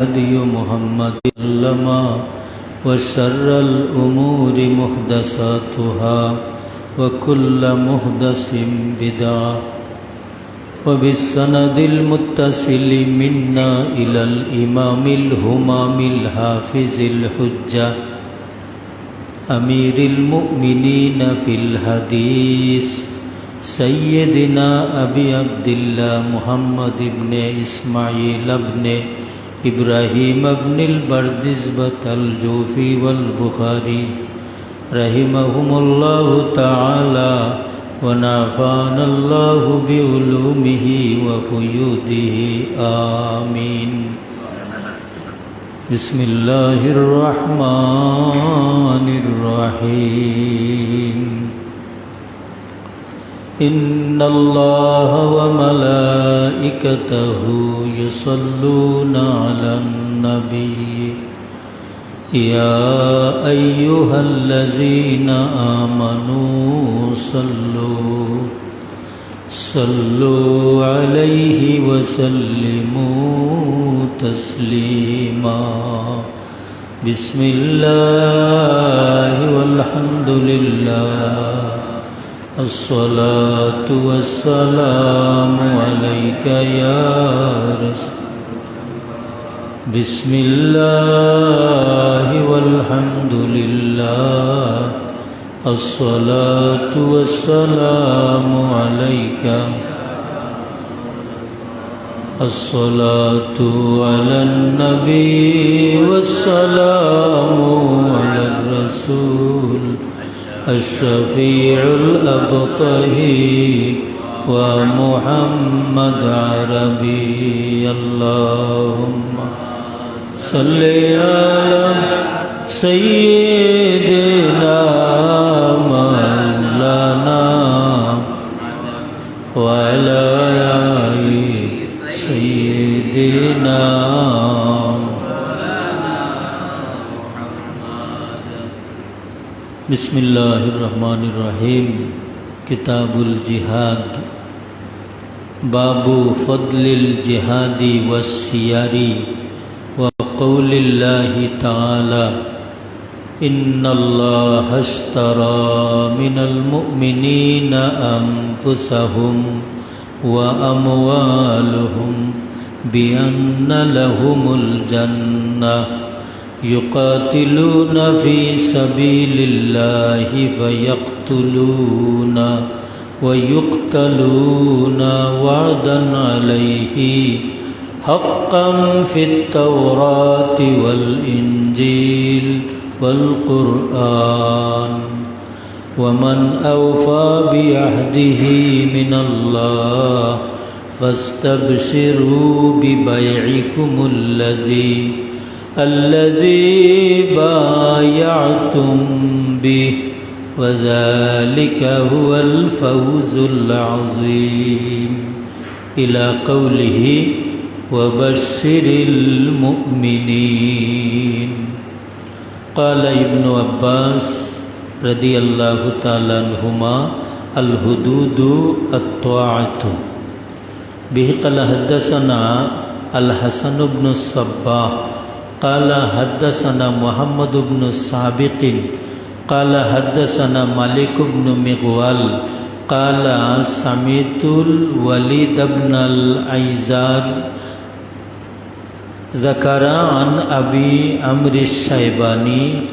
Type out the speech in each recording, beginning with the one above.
هدي محمد علما وشر الأمور محدثاتها وكل محدث بدعة وبالسند المتصل منا إلى الإمام الهمام الحافظ الحجة أمير المؤمنين في الحديث سيدنا أبي عبد الله محمد بن إسماعيل بن إبراهيم بن البردزبة الجوفي والبخاري رحمهم الله تعالى ونفعنا الله بعلومه وفيوده آمين. بسم الله الرحمن الرحيم. إن الله وملائكته يصلون على النبي يا أيها الذين آمنوا صلوا عليه وسلموا تسليما. بسم الله والحمد لله الصلاة والسلام عليك يا رسول. بسم الله والحمد لله الصلاة والسلام عليك. الصلاة على النبي والسلام على الرسول الشفيع الأبطهي ومحمد عربي. اللهم صل على سيدنا مولانا وعلى آل سيدنا. بسم الله الرحمن الرحيم. كتاب الجهاد. باب فضل الجهاد والسير وقول الله تعالى إن الله اشترى من المؤمنين أنفسهم وأموالهم بأن لهم الجنة يقاتلون في سبيل الله فيقتلون ويقتلون وعدا عليه حقا في التوراة والإنجيل والقرآن ومن أوفى بعهده من الله فاستبشروا ببيعكم الذي بايعتم به وذلك هو الفوز العظيم. إلى قوله وبشر المؤمنين. قال ابن عباس رضي الله تعالى عنهما الحدود الطاعة. به قال حدثنا الحسن بن الصباح قال حدثنا محمد بن السابق قال حدثنا مالك بن مغوال قال سمعت الوليد بن العيزار ذكر عن أبي عمرو الشيباني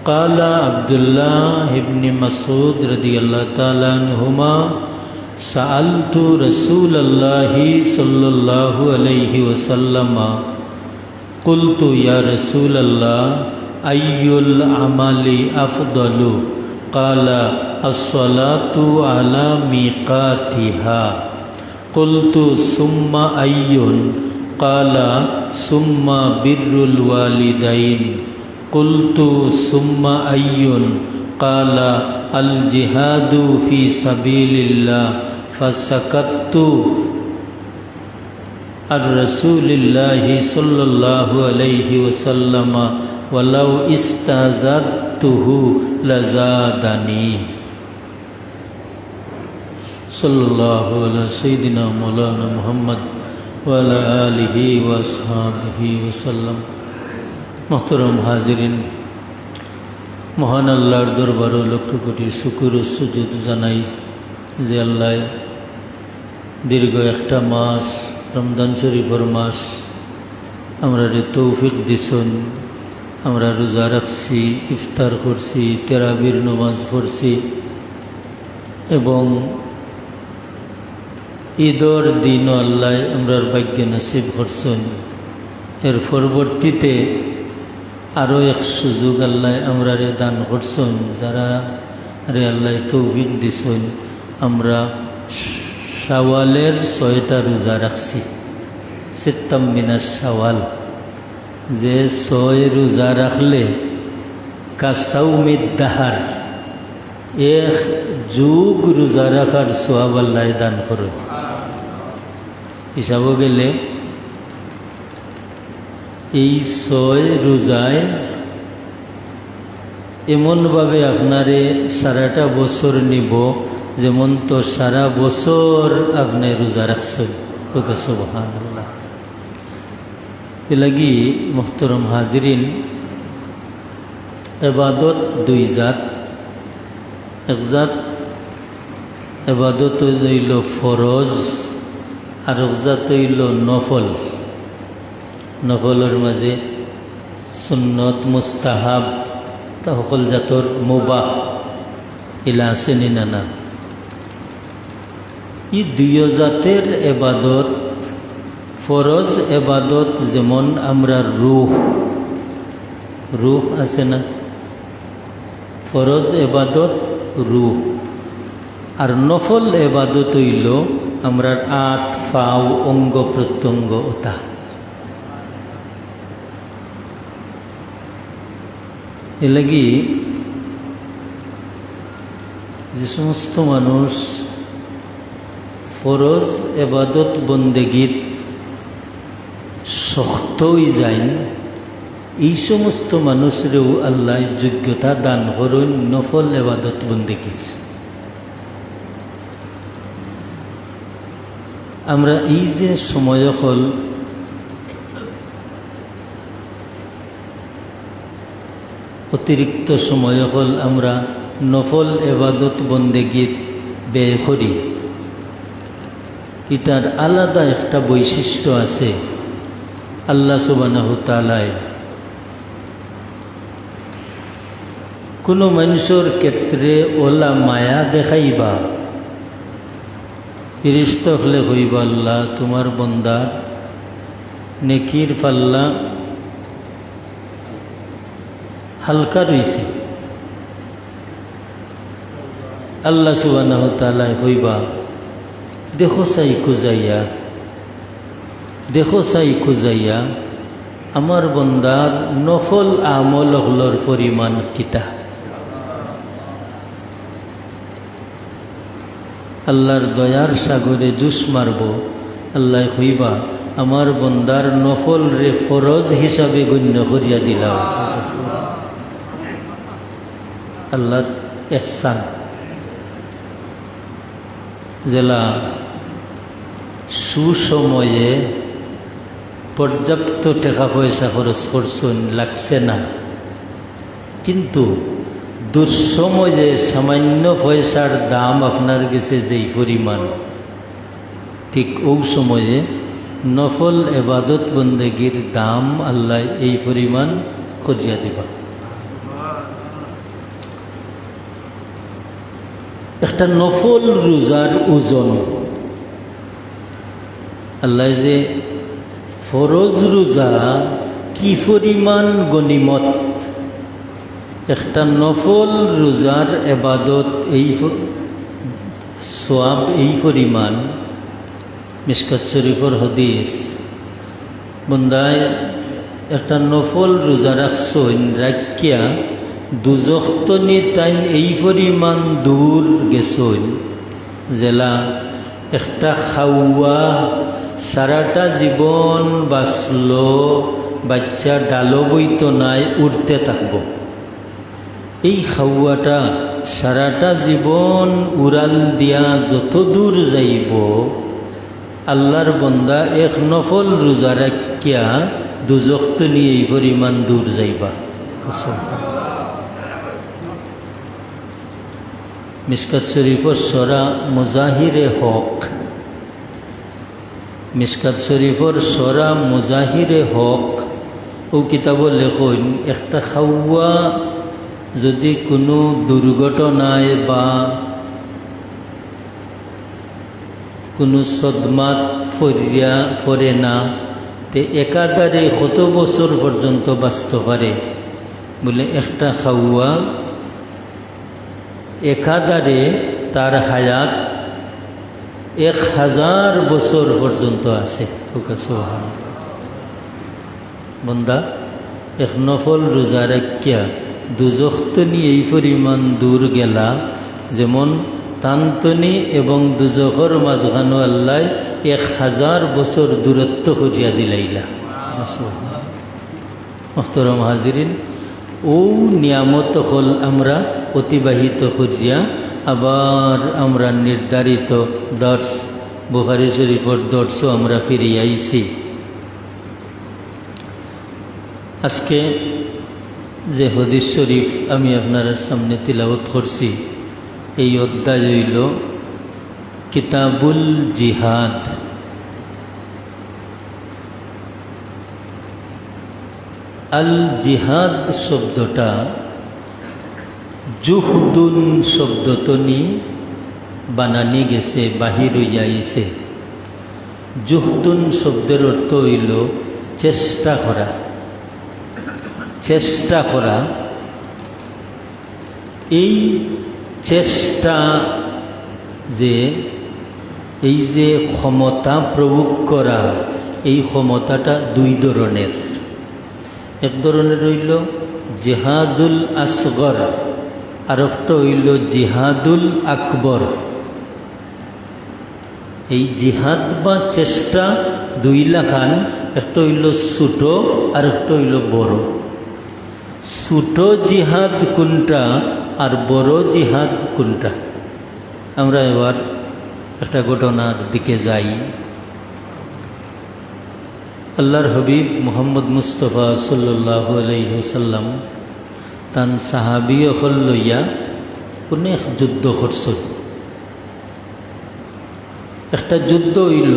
قال عبد الله بن مسعود رضي الله تعالى عنهما سألت رسول الله صلى الله عليه وسلم قلت يا رسول الله أي العمل أفضل؟ قال الصلاة على ميقاتها. قلت ثم أي؟ قال ثم بر الوالدين. قلت ثم أي؟ قال الجهاد في سبيل الله. فسكت عن رسول الله صلى الله عليه وسلم ولو استزدته لزادني. صلى الله على سيدنا مولانا محمد وعلى آله وأصحابه وسلم। মোহতরম হাজিরিন, মহান আল্লাহর দরবারে লক্ষ কোটি শুকর ও সুজুদ জানাই যে আল্লাহ দীর্ঘ একটা মাস, রমজান শরীফের মাস আমরা তৌফিক দিছুন। আমরা রোজা রাখছি, ইফতার করছি, তেরাবির নামাজ পড়ছি এবং ঈদর দিনও আল্লাহ আমরার ভাগ্য নসিব করছেন। এর পরবর্তীতে আরও এক সুযোগ আল্লাহ আমরারে দান করছেন, যারা আরে আল্লাহ তৌফিক দিছেন। আমরা শাওয়ালের 6টা রোজা রাখছি, সিত্তাম মিনাস শাওয়াল, যে 6 রোজা রাখলে কাসাউমিদ দাহার, 1 যুগ রোজা রাখার সওয়াব আল্লাহ দান করে। হিসাবে গেলে এই 6 রোজায় এমনভাবে আপনারে সারাটা বছর নিব যেমন তো সারা বছর আপনি রোজা রাখছেন। সুবহানাল্লাহ। এ লাগি মোহতরম হাজিরিন, এবাদত 2 জাত। এক জাত এবাদত হইল ফরজ, আর এক জাত হইল নফল। নফলের মাঝে সুন্নত, মুস্তাহাব, তা সকল জাতর মুবাহ এলা আছে নি না? এই 2 জাতের এবাদত, ফরজ এবাদত যেমন আমরা রূহ আছে না, ফরজ এবাদত রূহ। আর নফল এবাদত হইল আমরা আত ফাও অঙ্গ প্রত্যঙ্গ ওটা। এ লাগি যে সমস্ত মানুষ ফরজ এবাদত বন্দেগীত শক্তই যায়, এই সমস্ত মানুষেরও আল্লাহ যোগ্যতা দান করেন নফল এবাদত বন্দেগীর। আমরা এই যে সময় হল অতিরিক্ত সময় হল আমরা নফল এবাদত বন্দেগীত ব্যয় করি, এটার আলাদা একটা বৈশিষ্ট্য আছে। আল্লাহ সুবহানাহু তাআলা কোনো মানুষের ক্ষেত্রে ওলা মায়া দেখাইবা, ফেরেশতা হলে কইবা আল্লাহ তোমার বন্দার নেকির পাল্লা হালকা রইছে। আল্লাহ সুবহানাহু তাআলা কইবা দেখো সাই খুঁজাইয়া আমার বন্দার নফল আমল হলর পরিমাণ কিতা। আল্লাহর দয়ার সাগরে জুস মারব, আল্লাহ কইবা আমার বন্দার নফল রে ফরজ হিসাবে গণ্য করিয়া দিলাম। আল্লাহর ইহসান। জেলা সুসময়ে পর্যাপ্ত টাকা পয়সা খরচ করছেন, লাগছে না, কিন্তু দুঃসময়ে সামান্য পয়সার দাম আপনার কাছে যেই পরিমাণ, ঠিক ওই সময়ে নফল এবাদত বন্দেগীর দাম আল্লাহ এই পরিমাণ করিয়া দিবা। একটা নফল রোজার ওজন আল্লাহ যে ফরজ রোজা কি পরিমাণ গনিমত, একটা নফল রোজার এবাদত এই সওয়াব এই পরিমাণ। মিশকাত শরীফের হাদিস, বন্দায় একটা নফল রোজা রাখছেন, রাখিয়া দুজখতনি তাইন এই পরিমাণ দূর গেছেন জেলা একটা খাওয়া সারাটা জীবন বাঁচল, বাচ্চা ডালো বইতো নাই, উঠতে থাকব। এই খাওয়াটা সারাটা জীবন উড়াল দিয়া যত দূর যাইব আল্লাহর বন্দা এক নফল রোজা রাখিয়া দুজখত নিয়ে এই পরিমাণ দূর যাইবা। মিশকাত শরীফর সরা মুজাহিরে হক, মিশকাত শরীফর সরা মুজাহিরে হক ও কিতাব লেখন একটা খাওয়া যদি কোনো দুর্ঘটনায় বা কোনো সদমাত ফরে না তে একাধারে কত বছর পর্যন্ত বাঁচতে পারে বলে একটা খাওয়া একাধারে তার হায়াত 1000 বছর পর্যন্ত আছে। বন্দা এক নফল রোজা রাখিয়া দুজখত নিয়ে এই পরিমাণ দূর গেলা, যেমন তান্তনি এবং দুজখর মাঝখানো আল্লাহ 1000 বছর দূরত্ব করিয়া দিলাইলা। মোহতরম হাজিরিন, ও নিয়ামত হল আমরা অতিবাহিত করিয়া আবার আমরা নির্ধারিত দর্শ বুখারী শরীফের দর্শও আমরা ফিরিয়ে আইছি। আজকে যে হাদিস শরীফ আমি আপনার সামনে তিলাওয়াত করছি, এই অধ্যায় হইল কিতাবুল জিহাদ। আল জিহাদ শব্দটা জুহদুন শব্দতনি বানানি গেছে, বাহির হইয়া আইছে। জুহদুন শব্দের অর্থ হইল চেষ্টা করা, চেষ্টা করা। এই চেষ্টা যে এই যে ক্ষমতা প্রয়োগ করা, এই ক্ষমতাটা দুই ধরনের। এক ধরনের হইল জিহাদুল আসগর, আর একটা হইল জিহাদুল আকবর। এই জিহাদ বা চেষ্টা দুই লাখান, একটা হইল ছোট আর একটা হইল বড়। ছোট জিহাদ কোনটা আর বড় জিহাদ কোনটা? আমরা এবার একটা ঘটনার দিকে যাই। আল্লাহর হাবিব মুহাম্মদ মুস্তফা সাল্লাল্লাহু আলাইহি ওয়াসাল্লাম তান সাহাবীসকল লইয়া অনেক যুদ্ধ করছেন। একটা যুদ্ধ হইল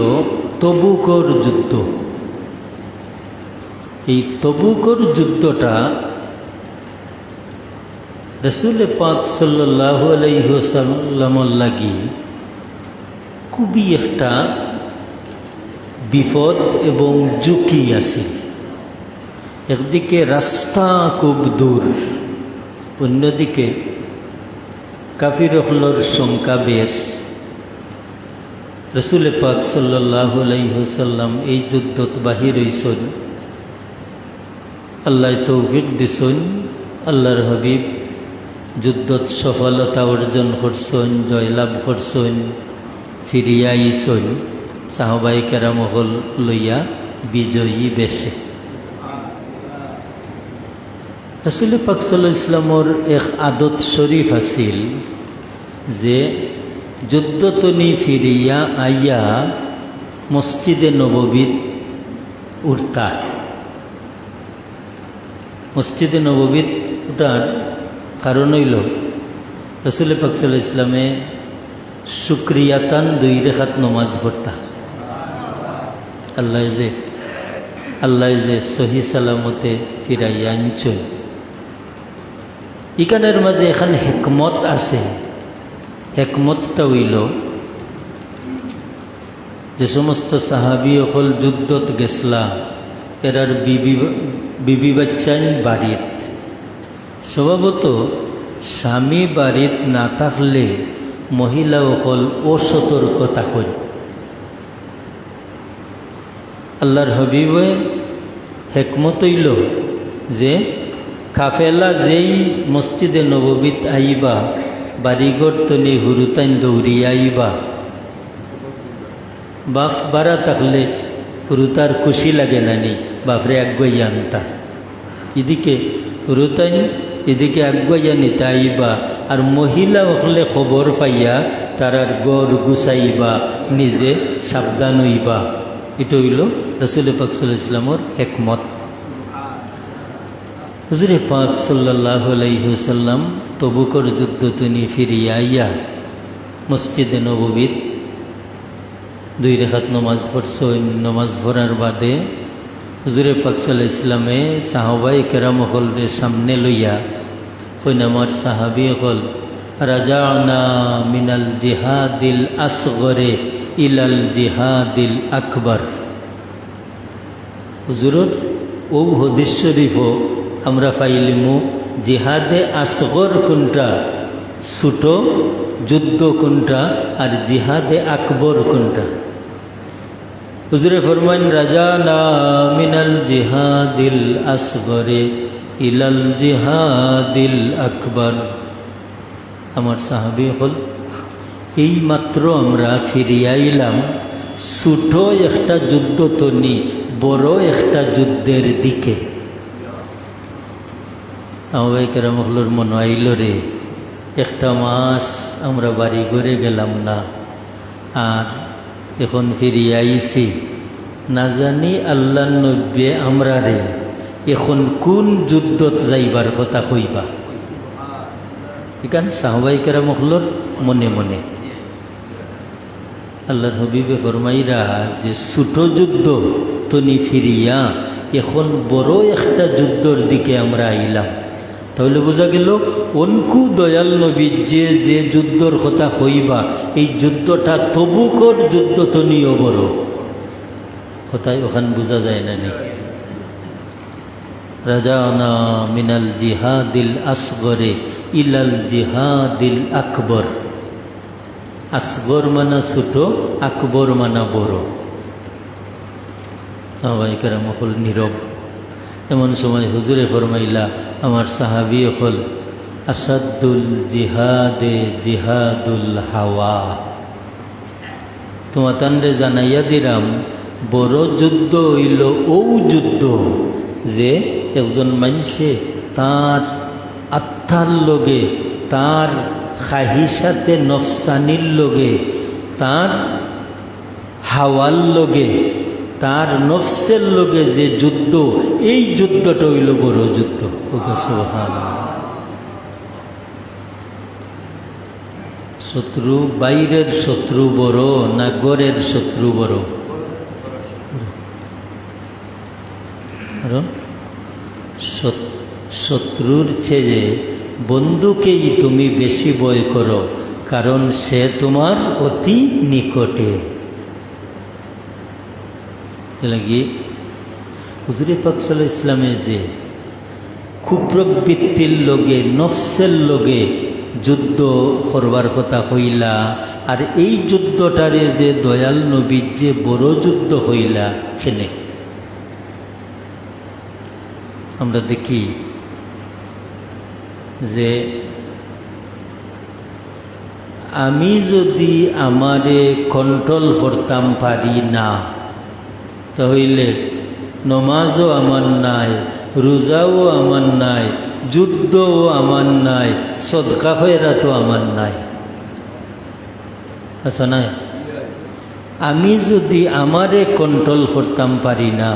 তবুকর যুদ্ধ। এই তবুকর যুদ্ধটা রাসূল পাক সাল্লাল্লাহু আলাইহি ওয়াসাল্লামের লাগি খুবই একটা বিপদ এবং ঝুঁকি আছে। একদিকে রাস্তা খুব দূর, অন্যদিকে কাফিরসকলের সংখ্যা বেশ। রাসূল পাক সাল্লাল্লাহু আলাইহি ওয়াসাল্লাম এই যুদ্ধত বাহির হইছেন। আল্লাহ তৌফিক দিছেন, আল্লাহর হাবিব যুদ্ধত সফলতা অর্জন করছেন, জয়লাভ করছেন, ফিরিয়া আইছেন সাহাবায়ে কেরামসকল লইয়া বিজয়ী বেশে। রাসূল পাক সাল্লাল্লাহু আলাইহি ওয়াসাল্লামর এক আদত শরীফ আছিল যে যুদ্ধতনি ফিরিয়া আইয়া মসজিদে নববীত উঠতা। মসজিদে নববীত উঠার কারণ হইল রাসূল পাক সাল্লাল্লাহু আলাইহি ওয়াসাল্লামে শুকরিয়াতান 2 রাকাত নামাজ পড়তা। আল্লাহ যে সহি সালামতে ফিরাইয়া আনছেন। ইকানের মাঝে এখানে হেকমত আছে। হেকমতটা হইল যে সমস্ত সাহাবী সকল যুদ্ধত গেছলা, এরার বিবি বাচ্চান বাড়িত। স্বভাবত স্বামী বাড়িত না থাকলে মহিলা সকল অসতর্ক থাকেন। আল্লাহর হাবিবে হেকমত হইল যে কাফেলা যেই মসজিদে নববীত আইবা, বাড়িঘর তনি হুরুতাইন দৌড়িয়ে আইবা। বাপ বাড়া থাকলে হুরুতার খুশি লাগে নানি, বাপরে আগুয়াইয়া আনতা। এদিকে হুরুতাইন এদিকে আগুয়াইয়া নিতে আইবা, আর মহিলা হলে খবর পাইয়া তারার গড় গুছাইবা, নিজে সাবধান হইবা। এটা হইল রাসূল পাক সাল্লাল্লাহু আলাইহি ওয়াসাল্লামের হিকমত। হুজুরে পাক সাল্লাল্লাহু আলাইহি ওয়াসাল্লাম তবুকর যুদ্ধ তিনি ফিরিয়া আইয়া মসজিদে নববীত 2 রাকাত নামাজ পড়ছেন। নামাজ পড়ার বাদে হুজুরে পাক সাল্লাল্লাহু আলাইহি ওয়াসাল্লামে সাহাবায়ে কেরাম হলরে সামনে লইয়া কইন, আমার সাহাবী হল রাজানা মিনাল জিহাদিল আসগরে ইলাল জিহাদিল আকবর। হুজুরর ও হাদিস শরীফও আমরা পাইলিমু জিহাদে আসগর কোনটা, ছোট যুদ্ধ কোনটা, আর জিহাদে আকবর কোনটা। হুজুরে ফরমান রাজানা মিনাল জিহাদিল আসগরে ইলাল জিহাদিল আকবর। আমার সাহাবী হল এই মাত্র আমরা ফিরিয়া আইলাম ছোট একটা যুদ্ধ তো নি, বড় একটা যুদ্ধের দিকে। সাহাবায়ে কেরাম হলর মনে আইল রে, একটা মাস আমরা বাড়ি ঘরে গেলাম না, আর এখন ফিরিয়া আইছি, না জানি আল্লাহ নব্বে আমরা রে এখন কোন যুদ্ধত যাইবার কথা কইবা। এখান সাহাবায়ে কেরাম হলর মনে মনে আল্লাহর হাবিবে ফরমাইরা যে ছোট যুদ্ধ তনি ফিরিয়া এখন বড় একটা যুদ্ধর দিকে আমরা আইলাম। তাহলে বোঝা গেল অনকু দয়াল নবী যে যুদ্ধর কথা হইবা, এই যুদ্ধটা তবুকর যুদ্ধ তনিও বড় কথায় ওখান বোঝা যায় না নি। রাজানা মিনাল জিহাদিল আসগরে ইলাল জিহাদিল আকবর। আসগর মানা ছোট, আকবর মানা বড়। সাহাবায়ে কেরাম হল নীরব। এমন সময় হুজুরে ফরমাইলা, আমার সাহাবী হল আসাদুল জিহাদে জিহাদুল হাওয়া। তোমাতানরে জানাইয়া দিলাম বড় যুদ্ধ হইল ও যুদ্ধ যে একজন মানুষে তার আত্মার লগে, তার খাহিসাতে নফসানির লগে, তার হাওয়ার লগে, তার নফসের লগে যে যুদ্ধ, এই যুদ্ধটা হইল বড় যুদ্ধ। সুবহানাল্লাহ। শত্রু বাইরের শত্রু বড় না ঘরের শত্রু বড়? কারণ শত্রুর চেয়ে বন্ধুকেই তুমি বেশি ভয় করো, কারণ সে তোমার অতি নিকটে। লাগি হুজুরে পাক সাল্লাল্লাহু আলাইহি ওয়াসাল্লামে যে কুপ্রবৃত্তির লগে, নফসের লগে যুদ্ধ করবার কথা হইলা, আর এই যুদ্ধটারে যে দয়াল নবীর যে বড় যুদ্ধ হইলা, সেনে আমরা দেখি যে আমি যদি আমারে কন্ট্রোল করতাম পারি না, তাহলে নমাজও আমার নাই, রোজাও আমার নাই, যুদ্ধও আমার নাই, সদকা খয়রাতও আমার নাই। আচ্ছা নাই, আমি যদি আমারে কন্ট্রোল করতাম পারি না,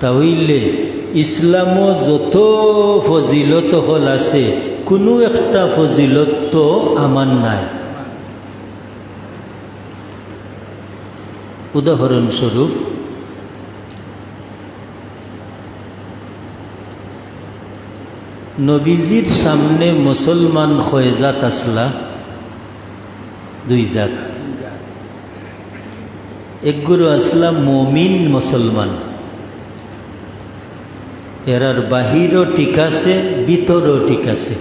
তাহলে ইসলামও যত ফজিলত হল আছে, কোনো একটা ফজিলত তো আমার নাই। উদাহরণস্বরূপ নবীজির সামনে মুসলমান কয় জাত আসলা? 2 জাত। একগুলো আসলা মুমিন মুসলমান, এরার বাহিরও ঠিক আছে, ভিতরও ঠিক আছে।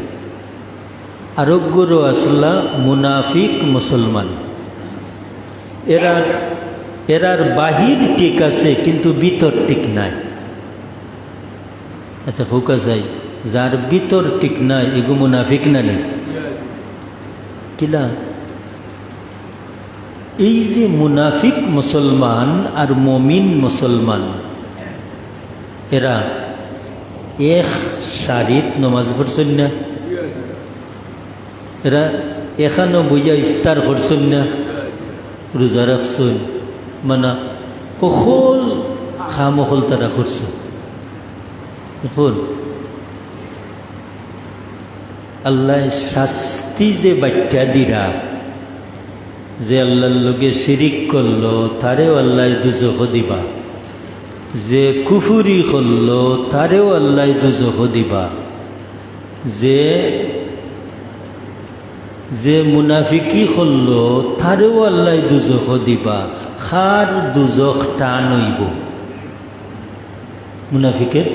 আরেকগুলো আসলা মুনাফিক মুসলমান, এরার বাহির ঠিক আছে কিন্তু ভিতর ঠিক নাই। আচ্ছা হোকা যাই, যার ভিতর ঠিক নাই এগু মুনাফিক না নেই কিলা? এই যে মুনাফিক মুসলমান আর মুমিন মুসলমান, এরা এক সারিত নমাজ পড়ছেন না? এরা এখানেও বুঝা ইফতার করছেন না, রোজা রাখছেন, মানে অকল খাম অকল তারা করছে। এখন আল্লাহ শাস্তি যে বাট্যা দিরা, যে আল্লাহর লগে শিরিক করলো তারেও আল্লাহ দুজখ দিবা, যে কুফুরি করলো তারেও আল্লাহ দুজখ দিবা, যে মুনাফিকি করলো তারেও আল্লাহ দুজখ দিবা। খার দুজখ টান হইব, মুনাফিকের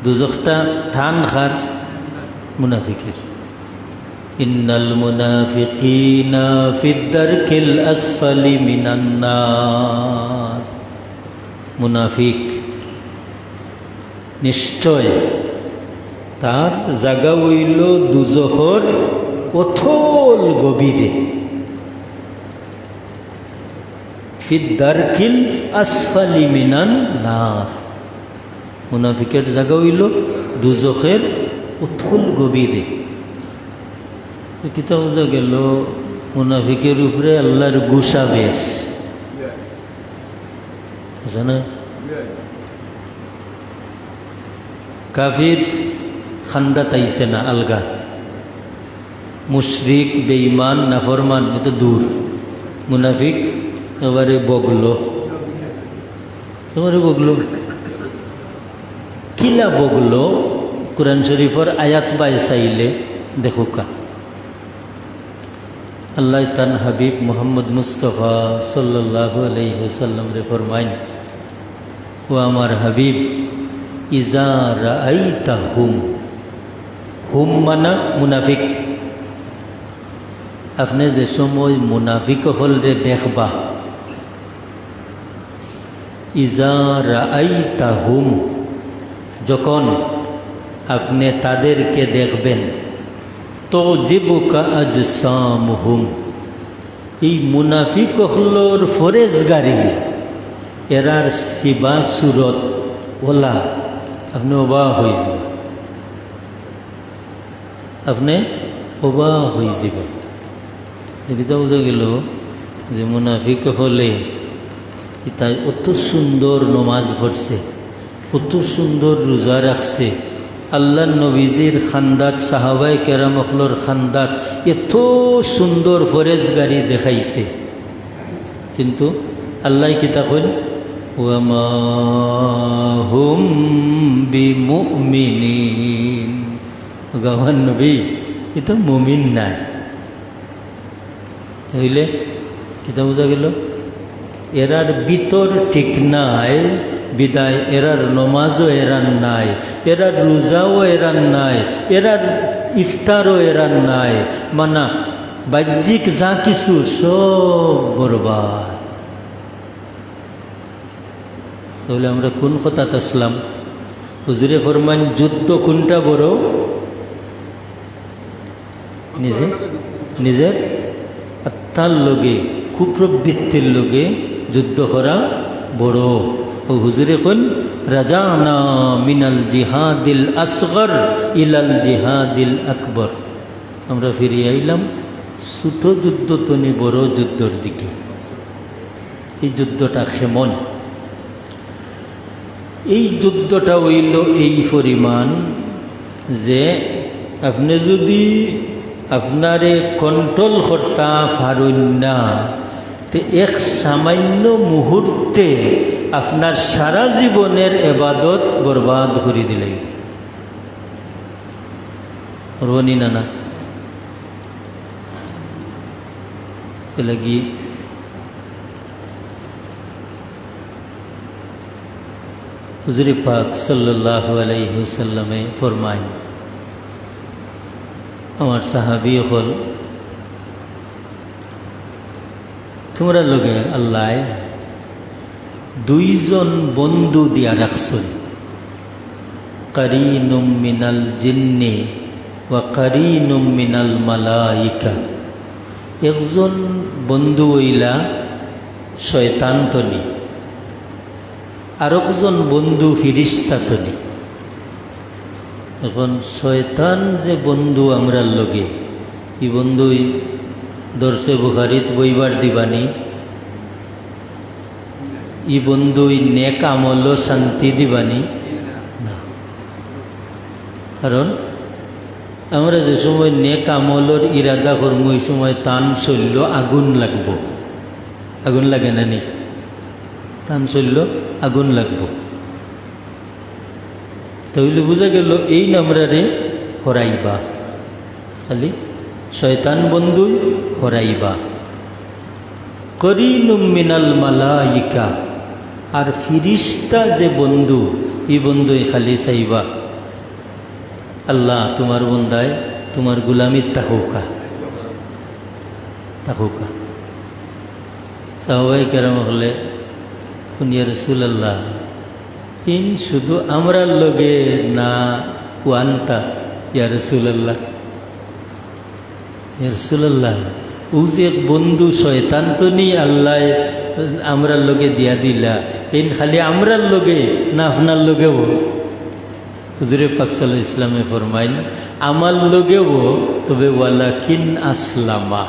দুজখটা টান খার মুনাফিকের। ইন্নাল মুনাফিকিনা ফিদ দারকিল আসফালি মিনান নার। মুনাফিক নিশ্চয় তার জায়গা হইল দুজখর অথল গভীরে। ফিদ দারকিল আসফালি মিনান নার, মুনাফিকের জায়গা হইল দুজখের অথল গভীরে। কিতা বোঝা গেল, মুনাফিকের উপরে আল্লাহর গুসা বেশ জানা। কাফির খান্দা তাইছে না আলগা, মুশরিক বেঈমান নাফরমান এত দূর, মুনাফিক এবারে বগলো, এবারে বগলো। কিলা বগলো? কুরআন শরীফের আয়াত বাই চাইলে দেখো কা আল্লাহ তান হাবিব মোহাম্মদ মুস্তফা সাল্লাল্লাহু আলাইহি ওয়াসাল্লাম রে ফরমাইন, ও আমার হাবিব, ইজা রাআইতাহুম, হুম মানা মুনাফিক, আপনি যে সময় মুনাফিক হলরে দেখবা, ইজা রাআইতাহুম, যখন আপনি তাদেরকে দেখবেন, তো জিবুকা আজসামুহুম, এই মুনাফিক হলোর ফরেজগারি, এরার সিবা সুরত ওলা আপনি অবাক হয়ে যাব, আপনি অবাক হয়ে যাব। যেটা বোঝা গেল যে মুনাফিক হলে তাই অত সুন্দর নমাজ পড়ছে, কত সুন্দর রোজা রাখছে, আল্লাহ নবীজির খান্দাত সাহাবাই কেরামখলোর খান্দাত এত সুন্দর ফরেজগারি দেখাইছে, কিন্তু আল্লাহ কিতা কইন, ওয়ামা হুম বিমুমিনিন, গাওয়ান নবী এ তো মুমিন নাই। তাইলে কিতা বোঝা গেল, এরার ভিতর ঠিক নাই বিদায়, এরার নমাজও এরার নাই, এরার রোজাও এরার নাই, এরার ইফতারও এরার নাই, মানা বাহ্যিক যা কিছু সব বরবাদ। তাহলে আমরা কোন কথাতে আসলাম? হুজুরে ফরমান, যুদ্ধ কোনটা বড়? নিজের আত্মার লগে কুপ্রবৃত্তির লগে যুদ্ধ করা বড়। ও হুজুরে কোন, রাজানা মিনাল জিহাদিল আসগর ইলাল জিহাদিল আকবর, আমরা ফিরে আইলাম ছোট যুদ্ধ তনি বড় যুদ্ধর দিকে। এই যুদ্ধটা কেমন? এই যুদ্ধটা হইল এই পরিমাণ যে আপনি যদি আপনারে কন্ট্রোল করতা পারেন না, তে এক সামান্য মুহূর্তে আপনার সারা জীবনের এবাদত বরবাদ করে দিলেই রনি না লাগি। হুজুর পাক সাল্লাল্লাহু আলাইহি ওয়াসাল্লামে ফরমায়, আমার সাহাবী হল, তোমরা লোকে আল্লাহ দুইজন বন্ধু দিয়া রাখছেন, কারিনুম মিনাল জিন্নি ওয়া কারিনুম মিনাল মালাইকা। একজন বন্ধু হইলা শয়তান তনি, আর একজন বন্ধু ফিরিস্তা তনি। এখন শয়তান যে বন্ধু আমরার লগে, ই বন্ধুই দর্শে বুখারিত বইবার দিবানি, ই বন্ধুই নেক আমল শান্তি দিবানি না। কারণ আমরা যে সময় নেক আমলর ইরাদা করবো ওই সময় তান শৈল্য আগুন লাগবো। আগুন লাগে না নি? তান শৈল্য আগুন লাগবো। তাহলে বোঝা গেল এই নামরারে হরাইবা, খালি শয়তান বন্ধুই হরাইবা। করিনুম মিনাল মালাইকা, আর ফিরিস্তা যে বন্ধু, এই বন্ধুই খালি চাইবা আল্লাহ তোমার বন্দায় তোমার গুলামির তাকুকা তাকুকা। সাহাবায়ে কেরাম হলে শুনিয়া রাসূলুল্লাহ ইন শুধু আমরার লগে না ওয়ান্তা ইয়া রাসূলুল্লাহ, ইয়া রাসূলুল্লাহ ও যে বন্ধু শয়তান তো নি আল্লাহ আমরার লগে দিয়া দিলা, ইন খালি আমরার লগে না আপনার লগেও? হুজুরে পাক সাল্লাল্লাহু আলাইহি ওয়াসাল্লামে ফরমাইন আমার লগেও, তবে ওয়ালাকিন আসলামা,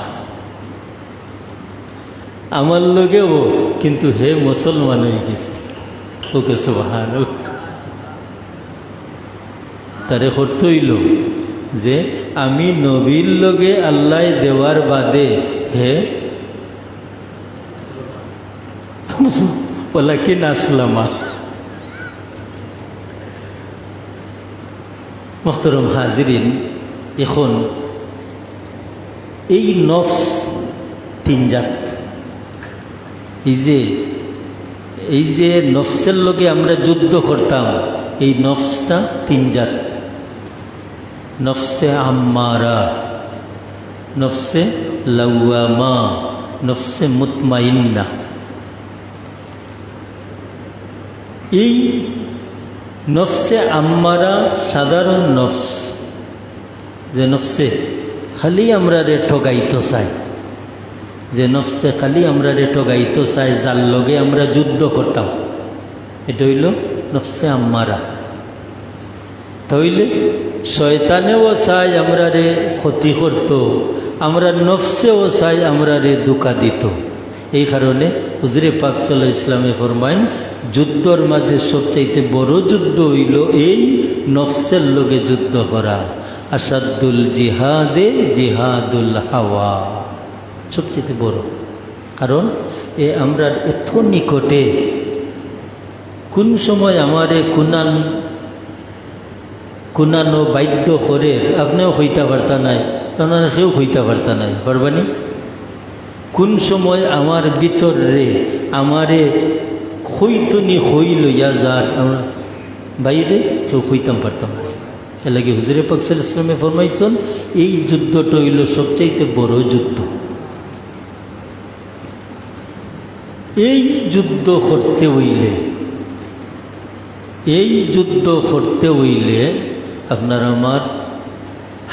আমার লগেও কিন্তু হে মুসলমান হয়ে গেছে। ওকে সুবহানাল্লাহ। তারে অর্থ হইল যে আমি নবীর লগে আল্লাহ দেওয়ার বাদে হে ওয়ালাকিন আসলামা। মুহতারাম হাজিরিন, এখন এই নফস তিনজাত, এই যে নফসের লগে আমরা যুদ্ধ করতাম, এই নফসটা তিনজাত। নফসে আম্মারা, নফসে লাওয়ামা, নফসে মুতমাইন্না। এই নফসে আম্মারা সাধারণ নফস, যে নফসে খালি আমরা রে ঠগাইতে চাই, যে নফসে খালি আমরা রে ঠগাইতে চাই, যার লগে আমরা যুদ্ধ করতাম, এটা হইল নফসে আম্মারা। তাইলে শয়তানেও চাই আমরা রে ক্ষতি করত, আমরা নফসেও চাই আমরা রে ধোঁকা দিত। এই কারণে হুজুরে পাক সাল্লাল্লাহু আলাইহি ওয়াসাল্লামে ফরমাইন যুদ্ধর মাঝে সবচাইতে বড় যুদ্ধ হইল এই নফসের লগে যুদ্ধ করা। আসাদুল জিহাদে জিহাদুল হাওয়া, সবচেয়ে বড়। কারণ আমরা এত নিকটে, কোন সময় আমারে কুনানো বাধ্য করে আপনিও হইতে পারতা নাই, আপনারা কেউ হইতে পারতা নাই, পারবানি? কোন সময় আমার ভিতরে আমারে হইতনি হই লইয়া যার আমরা বাইরে কেউ হইতাম পারতাম না। এর লাগে হুজুরে পাক সাল্লাল্লাহু আলাইহি ওয়াসাল্লামে ফরমাইছেন এই যুদ্ধটা হইল সবচাইতে বড় যুদ্ধ। এই যুদ্ধ করতে হইলে আপনার আমার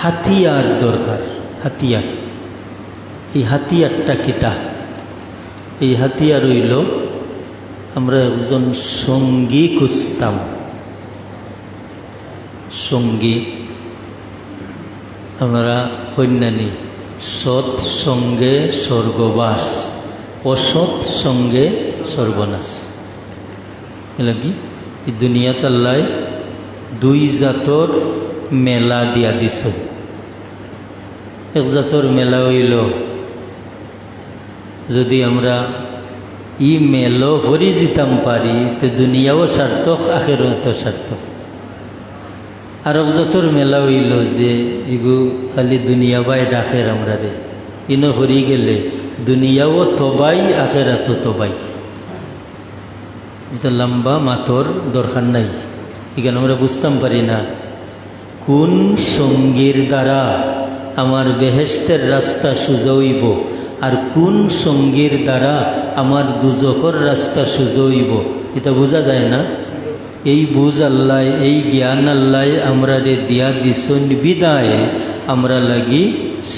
হাতিয়ার দরকার। হাতিয়ার, এই হাতিয়ারটা কিতা? এই হাতিয়ার হইল আমরা একজন সঙ্গী খুঁজতাম। সঙ্গী আপনারা কন্যানি, সৎ সঙ্গে স্বর্গবাস, অসৎ সঙ্গে সর্বনাশ। এলা কি এই দুনিয়াত আল্লাহ দুই জাতর মেলা দিয়া দিছ। এক জাতর মেলা হইল যদি আমরা ই মেলো হরি যেতাম পারি তো দুনিয়াও সার্থক, আখিরাতও সার্থক। আর এক জাতর মেলা হইল যে এগু খালি দুনিয়া বাই ডাকের আমরা রে, ইনো হরি গেলে দুনিয়াও তবাই আখিরাতও তবাই। যেটা লম্বা মাতর দরকার নাই, এখানে আমরা বুঝতাম পারি না কোন সঙ্গীর দ্বারা আমার বেহেশতের রাস্তা সোজা হইব আর কোন সঙ্গীর দ্বারা আমার দুজখর রাস্তা সোজা হইব, এটা বোঝা যায় না। এই বুঝ আল্লাহ, এই জ্ঞান আল্লাহ আমরা রে দিয়া দিছন বিদায় আমরা লাগি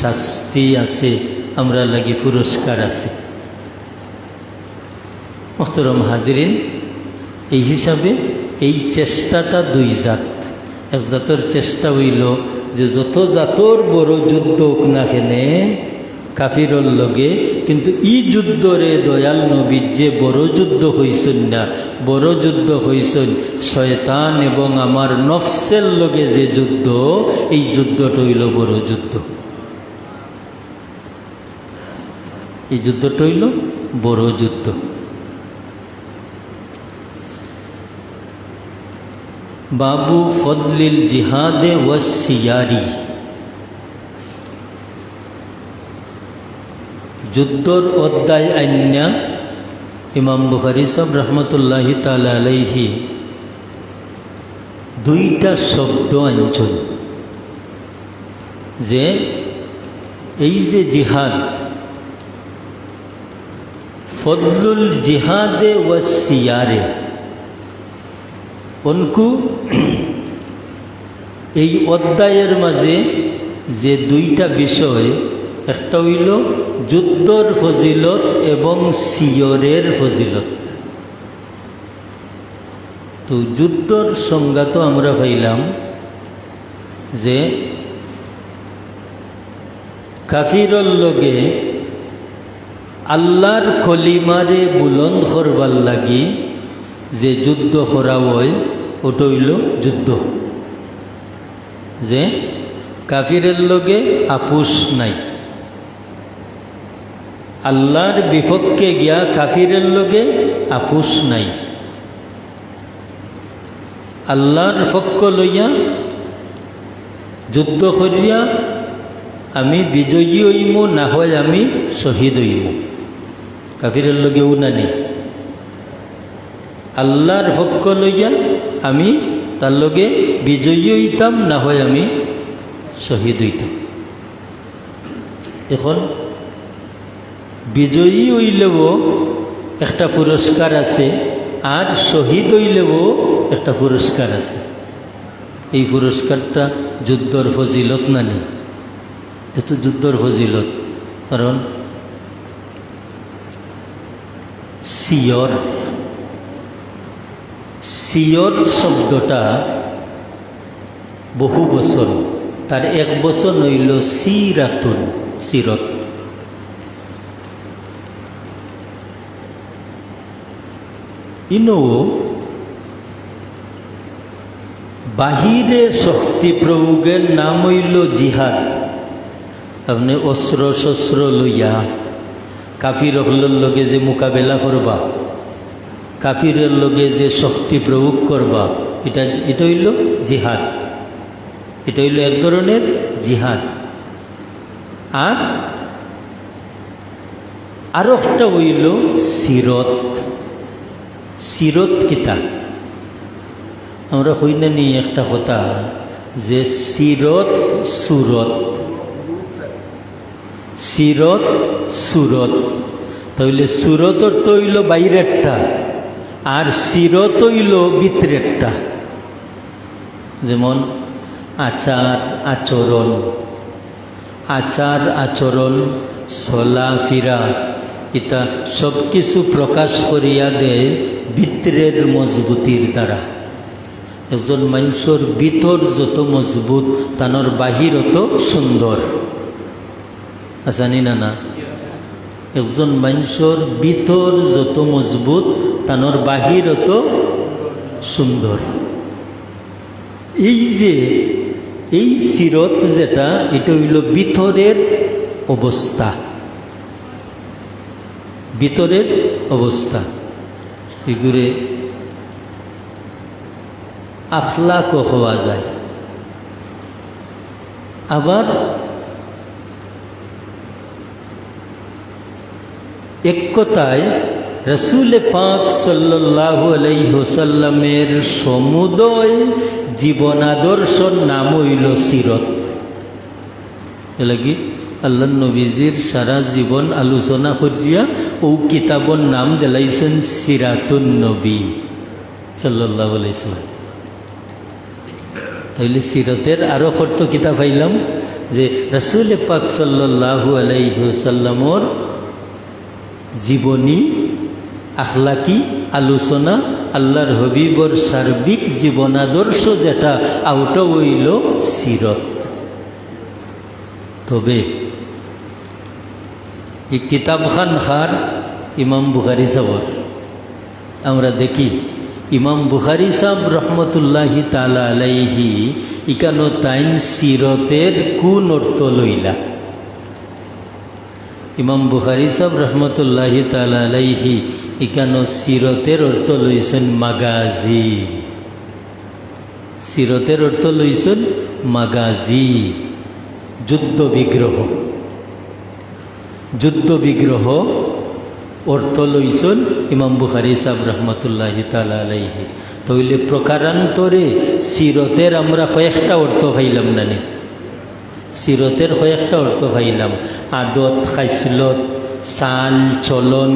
শাস্তি আছে, আমরা লাগি পুরস্কার আছে। মুহতারাম হাজিরিন, এই হিসাবে এই চেষ্টাটা দুই জাত। এক জাতর চেষ্টা হইল যে যত জাতর বড় যুদ্ধ হোক না খেনে কাফিরর লগে, কিন্তু ই যুদ্ধরে দয়াল নবী যে বড় যুদ্ধ হইছেন না, বড় যুদ্ধ হইছেন শয়তান এবং আমার নফসের লগে যে যুদ্ধ, এই যুদ্ধটা হইল বড় যুদ্ধ। এই যুদ্ধটা হইল বড় যুদ্ধ। বাবু ফদলিল জিহাদে ওয়াসিয়ারি, যুদ্ধর অধ্যায় আইন্যা ইমাম বুখারী সাহেব রহমতুল্লাহি তাআলা আলাইহি দুইটা শব্দ আনছেন যে এই যে জিহাদ, ফদলুল জিহাদে ওয়াসিয়ারে, অনকু এই অধ্যায়ের মাঝে যে দুইটা বিষয়, একটা হইল যুদ্ধর ফজিলত এবং সিয়রের ফজিলত। তো যুদ্ধর সংজ্ঞা তো আমরা পাইলাম যে কাফিরর লগে আল্লাহর কলিমারে বুলন্দ করবার লাগি যে যুদ্ধ করা হয়, ওটা হইল যুদ্ধ। যে কাফিরের লগে আপুস নাই, আল্লাহর বিপক্ষে গিয়া কাফিরের লগে আপুস নাই, আল্লাহর পক্ষ লইয়া যুদ্ধ করিয়া আমি বিজয়ী হইম, না হয় আমি শহীদ হইম। কাফিরের লগে উনানি, আল্লাহর পক্ষ লইয়া আমি তার লগে বিজয়ী হইতাম, না হয় আমি শহীদ হইতাম। এখন বিজয়ী হইলেও একটা পুরস্কার আছে, আর শহীদ হইলেও একটা পুরস্কার আছে। এই পুরস্কারটা যুদ্ধর ফজিলত না নেই, যেহেতু যুদ্ধর ফজিলত। কারণ সিয়র, সিয়র শব্দটা বহু বচন, তার এক বচন হইল সিরাতুন, সিরত। ইনো বাহিরে শক্তি প্রয়োগের নাম হইল জিহাদ। আপনি অস্ত্র শস্ত্র লইয়া কাফির হলের লগে যে মোকাবেলা করবা, কাফিরের লগে যে শক্তি প্রয়োগ করবা, এটা হইল জিহাদ। এটা হইল এক ধরনের জিহাদ। আর একটা হইল সিরত। সিরত কিতা আমরা হই না নি একটা কথা যে সিরত সুরত, সিরত সুরত। তাহলে সুরতর তো হইল বাইরেরটা, আর সিরত হইল ভিতরেরটা। যেমন আচার আচরণ, আচার আচরণ চলাফিরা, এটা সব কিছু প্রকাশ করিয়া দেয় ভিতরের মজবুতির দ্বারা। একজন মানুষের ভিতর যত মজবুত, তানোর বাহির অত সুন্দর। আসানি না না, একজন মানুষের ভিতর যত মজবুত, তানোর বাহির অত সুন্দর। এই যে এই সিরত যেটা, এটা হইল ভিতরের অবস্থা, ভিতরের অবস্থা। এগুলো আখলাকও হওয়া যায়। আবার এক কথায় রসুল পাক সাল্লাল্লাহু আলাইহি ওয়াসাল্লামের সমুদয় জীবন আদর্শর নাম হইল সিরত। এলাকি আল্লাহ নবীজির সারা জীবন আলোচনা করিয়া ও কিতাবর নাম দিলাইছেন সিরাতুন নবী সাল্লাল্লাহু আলাইহি ওয়াসাল্লাম। তাইলে সিরতের আরও অর্থ কিতাব পাইলাম যে রসুল পাক সাল্লাল্লাহু আলাইহি ওয়াসাল্লামর জীবনী আখলাকি আলোচনা আল্লাহর হবিবর সার্বিক জীবন আদর্শ যেটা আউটা হইল সিরত। তবে এই কিতাবখান খার ইমাম বুখারী সাহর আমরা দেখি ইমাম বুখারী সাহেব রহমতুল্লাহি তাআলা আলাইহি ইকানো তাইন সিরতের কোন অর্থ লইলা। ইমাম বুখারী সাহেব রহমতুল্লাহি তাআলা আলাইহি ইকানো সিরতের অর্থ লইছেন মাগাজি। সিরতের অর্থ লইছেন মাগাজি, যুদ্ধ বিগ্রহ। যুদ্ধ বিগ্রহ অর্থ লইছেন ইমাম বুখারী সাহেব রহমতুল্লাহি তাআলা আলাইহি। তাইলে প্রকারান্তরে সিরতের আমরা কয়েকটা অর্থ পাইলাম না নি? সিরতের কয়েকটা অর্থ পাইলাম, আদত, খাইসলত, চাল চলন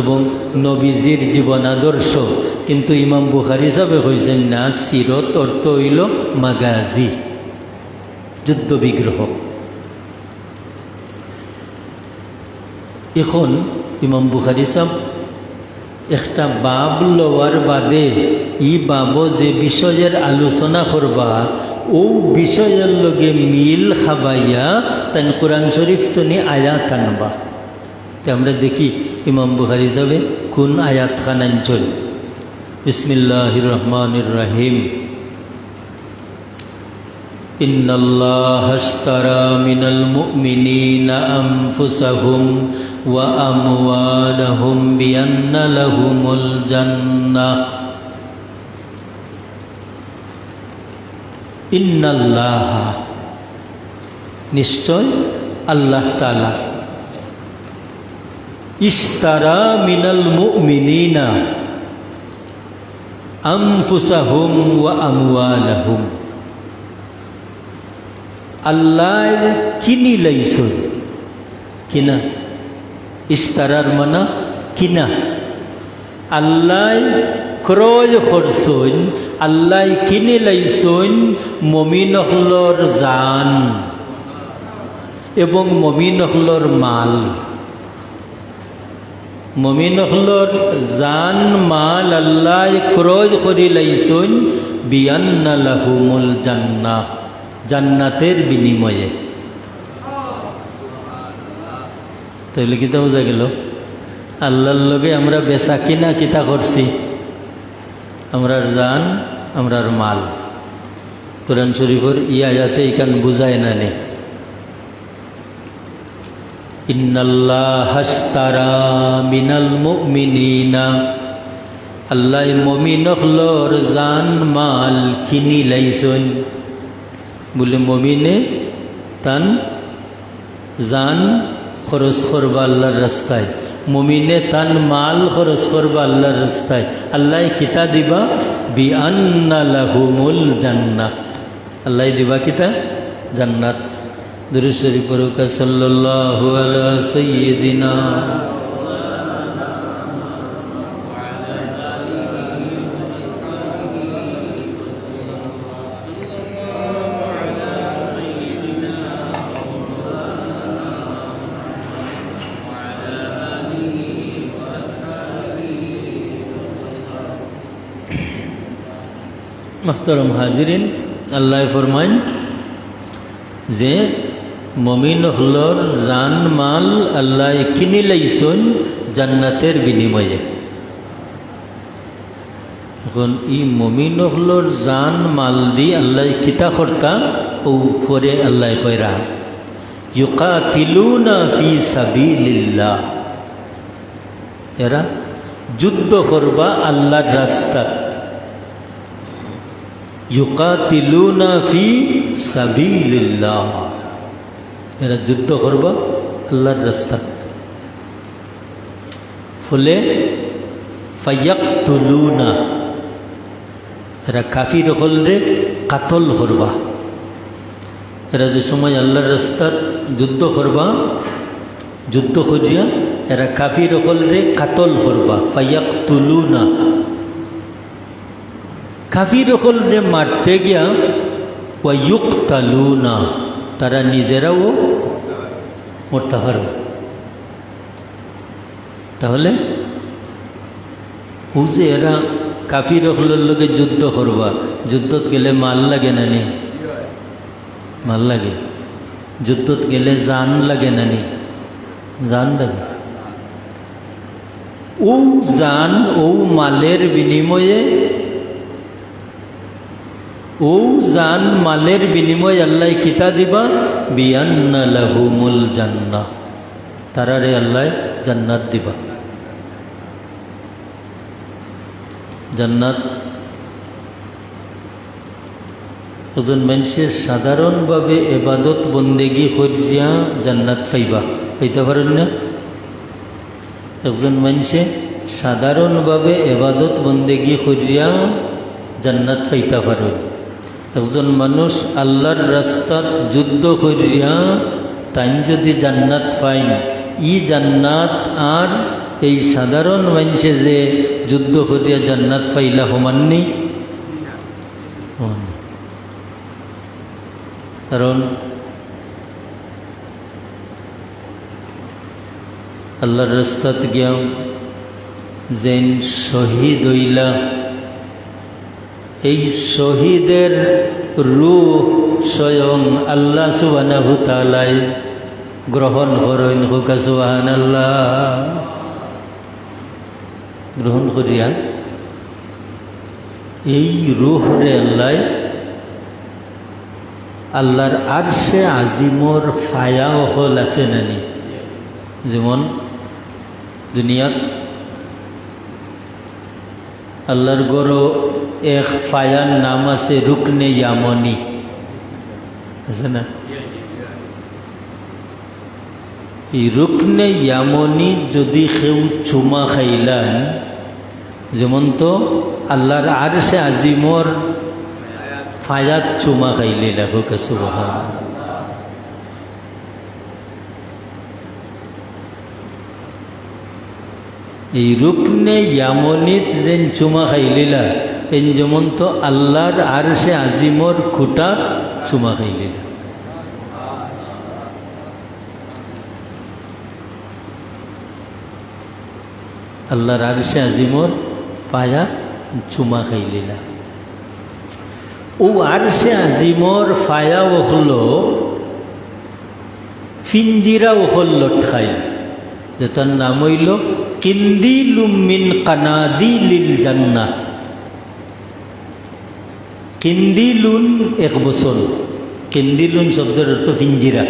এবং নবীজির জীবন আদর্শ। কিন্তু ইমাম বুখারী সাহেব কইছেন না, সিরত অর্থ হইল মাগাজি, যুদ্ধ বিগ্রহ। এখন ইমাম বুখারী সাহেব একটা বাব লওয়ার বাদে ই বাব যে বিষয়ের আলোচনা করবা ও বিষয়ের লগে মিল খাবাইয়া তান কোরআন শরীফ তনি আয়াত আনবা। তো আমরা দেখি ইমাম বুখারী সাহেব কোন আয়াত খান আনছেন। বিসমিল্লাহির রহমানির রহিম। ইন্নাল্লাহা আশতারা মিনাল মুমিনিনা আনফুসাহুম ওয়া আমওয়ালাহুম বিআন্না লাহুমুল জান্নাহ। ইন্নাল্লাহা নিশ্চয় আল্লাহ তাআলা, ইশতারা মিনাল মুমিনিনা আনফুসাহুম ওয়া আমওয়ালাহুম, আল্লাহ কিনি লাইছেন। কিনা, ইশতারার মানা কিনা। আল্লাহ ক্রয় করছেন, আল্লাহ কিনে লাইছেন মমিনহলর জান এবং মমিনহলর মাল। মমিনহলর জান মাল আল্লাহ ক্রয় করি লাইছেন বিআন্না লাহুমুল জান্নাহ, জান্নাতের বিনিময়ে। তাইলে কিতা বোঝা গেল, আল্লাহর লগে আমরা বেচা কিনা কিতা করছি, আমরার জান, আমরার মাল। কোরআন শরীফের ই আয়াতে ইকান বুঝায় না নে। ইন্নাল্লাহা আশতারা মিনাল মুমিনিনা, আল্লাহ মুমিনহলর জান মাল কিনি লাইছেন। বলে মমিনে তান জান খরচ করবা আল্লাহর রাস্তায়, মমিনে তান মাল খরচ করবা আল্লাহর রাস্তায়। আল্লাহ কিতা দিবা, বিআন্না লাহুমুল জান্নাহ, আল্লাহ দিবা কিতা, জান্নাত। দুরূদ শরীফ পড়ুক, সাল্লাল্লাহু আলা সাইয়্যিদিনা। محترم হাজিরিন, আল্লাহ ফরমাইন যে মমিন হলর জান মাল আল্লাহ কিনি লাইছেন জান্নাতের বিনিময়ে। এখন ই মমিন হলর জান মাল দি আল্লাহ কিতা কর্তা ও পরে আল্লাহ কয়রা ইউকাতিলুনা ফি সাবিলিল্লাহ, এরা যুদ্ধ করবা আল্লাহর রাস্তাত। ইউকাতিলুনা ফি সাবিলিল্লাহ, এরা যুদ্ধ করবা আল্লাহর রাস্তাত। ফলে ফায়াকতুলুনা, এরা কাফির হলরে কাতল করবা। এরা যে সময় আল্লাহর রাস্তাত যুদ্ধ করবা, যুদ্ধ করিয়া এরা কাফির হলরে কাতল করবা। ফায়াকতুলুনা, কাফির হলরে মারতে গিয়া ওয়ায়ুকতালুনা, তারা নিজেরাও মরতে পারবে। তাহলে ও যে এরা কাফির হলের লোকে যুদ্ধ করবা, যুদ্ধত গেলে মাল লাগে না নি? মাল লাগে। যুদ্ধত গেলে জান লাগে না নি? জান লাগে। ও জান ও মালের বিনিময়ে, ও জান মালের বিনিময়ে আল্লাহ কিতা দিবা? বিআন্না লাহুমুল জান্নাহ, তারারে আল্লাহ জান্নাত দিবা। জান্নাত ওজন মানুষের সাধারণভাবে এবাদত বন্দেগি করিয়া জান্নাত পাইবা, পাইতে পারেন না? একজন মানুষে সাধারণভাবে এবাদত বন্দেগি করিয়া জান্নাত পাইতে পারেন। একজন মানুষ আল্লাহর রাস্তাত যুদ্ধ করিয়া তাই যদি জান্নাত পাইন, ই জান্নাত আর এই সাধারণ মানুষে যে যুদ্ধ করিয়া জান্নাত পাইলা সমাননি। কারণ আল্লাহর রাস্তাত গিয়া যেন শহীদ হইলা, এই শহীদের রূহ স্বয়ং আল্লাহ সুবহানাহু তাআলা গ্রহণ করেন। হুকা সুবহানাল্লাহ। গ্রহণ করিয়া এই রূহরে আল্লাহ আল্লাহর আরশে আজিমর ফায়া হল আছে নানি? যেমন দুনিয়াত আল্লাহর গড় এক ফায়ার নাম আছে রুকনে ইয়ামনি, আছে না? এই রুকনে ইয়ামনি যদি কেউ চুমা খাইলান, যেমন তো আল্লাহর আরশে আজিমর ফায়াত চুমা খাইলে লাগুক সুবহান। এই রুকনে ইয়ামনিত যেন চুমা খাইলিলা, এন যেমন তো আল্লাহর আরশে আজিমর খুঁটাত চুমা খাইলিলা। আল্লাহর আরশে আজিমর পায়া চুমা খাইলিলা। ও আরশে আজিমর ফায়া ওখলো ফিঞ্জিরা ওখল লটখাইল, যেটার নাম হইল কিন্দিলুম মিন কানাদিলিল জান্নাহ। কিন্দিলুন এক বছর, কিন্দিলুন শব্দের অর্থ পিঞ্জিরা,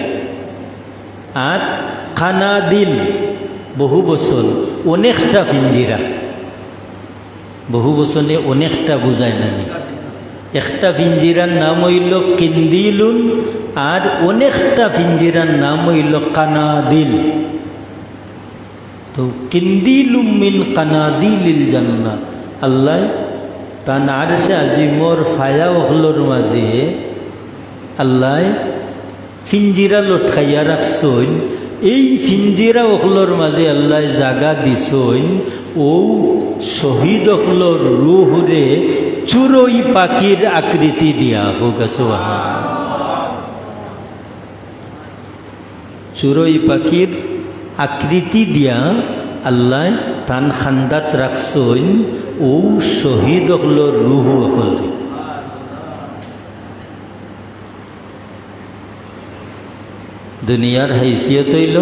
আর কানাদিল বহু বছর, অনেকটা পিঞ্জিরা। বহু বছরে অনেকটা বুঝায় নানি। একটা পিঞ্জিরার নাম হইল কিন্দিলুন, আর অনেকটা পিঞ্জিরার নাম হইল কানাদিল। তো কিন্দিলুম মিন কানাদিলিল জান্নাহ, আল্লাহ তান আরশে আজিমর ফায়া ওখলোর মাঝে আল্লাহ পিঞ্জিরা লটকাইয়া রাখছইন। এই পিঞ্জিরা ওখলোর মাঝে আল্লাহ জাগা দিছইন ও শহীদ ওখলোর রুহরে চুরই পাখির আকৃতি দিয়া। হোক সুবহান। চুরই পাখির আকৃতি দিয়া আল্লাহ তান খান্দাত রাখছইন ও শহীদ হলোর রুহু হল। দুনিয়ার হাইসিয়ত হইল,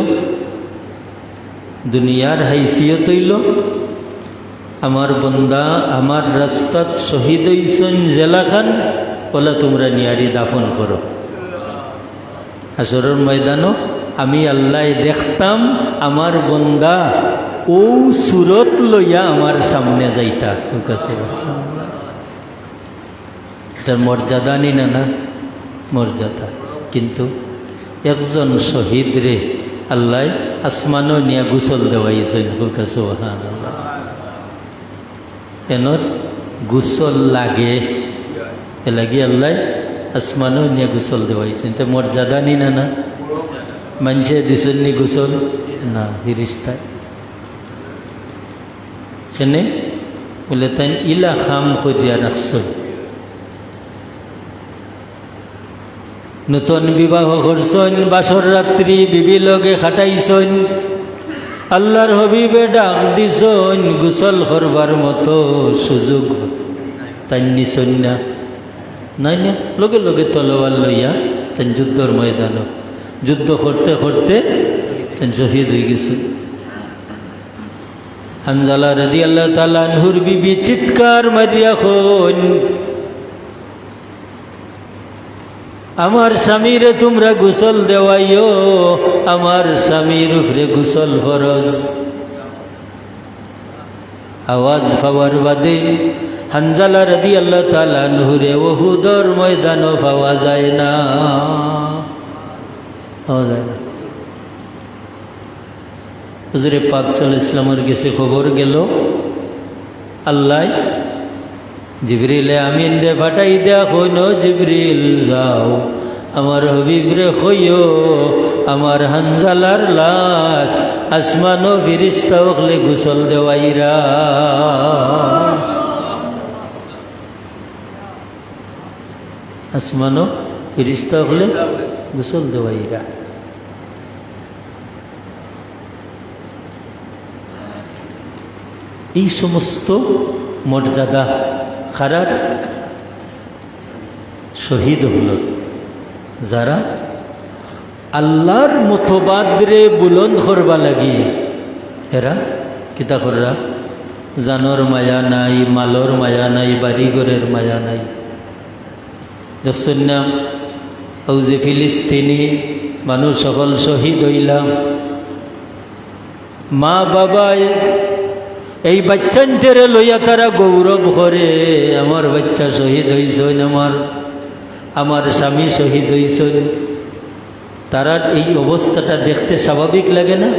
দুনিয়ার হাইসিয়ত হইল আমার বন্দা আমার রাস্তাত শহীদ হইছন জেলা খান, বলা তোমরা নিয়ারি দাফন করো। হাসরের ময়দানও আমি আল্লাহ দেখতাম আমার বন্দা ও সুরত লইয়া আমার সামনে যাইতা। এটার মর্যাদা নি না? না মর্যাদা। কিন্তু একজন শহীদ রে আল্লাহ আসমানও নিয়া গুসল দেওয়াইছেন। সুবহানাল্লাহ। এনর গুসল লাগে, এ লাগি আল্লাহ আসমানও নিয়া গুসল দেওয়াইছেন। এটা মর্যাদা নি না? না মানুষে দিছেন নি গুসল? না, ফিরিস্তায়। কেনে বলে তাই ইলা খাম করিয়া রাখছেন। নতুন বিবাহ করছেন, বাসর রাত্রি বিবি লগে খাটাইছেন, আল্লাহর হবিবে ডাক দিছন গোসল করবার মতো সুযোগ তাই নিছন না, নাই না, লগে লগে তলোয়ার লইয়া তেন যুদ্ধর ময়দান, যুদ্ধ করতে করতে তেন শহীদ হয়ে গেছে। হানজালা রাদিয়াল্লাহু তাআলা আনহুর বিবি চিৎকার মারিয়া কইন, আমার স্বামীরে তোমরা গোসল দেওয়াইও, আমার স্বামীর উপরে গোসল ফরজ। আওয়াজ পাওয়ার বাদে হানজালা রাদিয়াল্লাহু তাআলা আনহুরে উহুদের ময়দানও পাওয়া যায় না, পাওয়া যায় না। হুজুরে পাক সাল্লাল্লাহু আলাইহি ওয়াসাল্লামের কাছে খবর গেল, আল্লাহ জিবরিল আমিন রে পাঠাই দেয়া কইন, জিবরিল যাও আমার হবিব রে কইও আমার হানজালার লাশ আসমানো ফিরিস্তা ওখলে গোসল দেওয়াইরা। আসমানো ফিরিস্তা ওখলে গোসল দেওয়াইরা। এই সমস্ত মর্যাদা খারাপ শহীদ হল যারা আল্লাহর মতবাদরে বুলন্দ করবা লাগি, এরা কিতা কররা জানর মায়া নাই, মালর মায়া নাই, বাড়িঘরের মায়া নাই। দেখছেন না ও যে ফিলিস্তিনি মানুষ সকল শহীদ হইলাম, মা বাবায় এই বাচ্চাদের লইয়া তারা গৌরব করে, আমার বাচ্চা শহীদ হইছেন, আমার স্বামী শহীদ হইছেন। তারার এই অবস্থাটা দেখতে স্বাভাবিক লাগে না?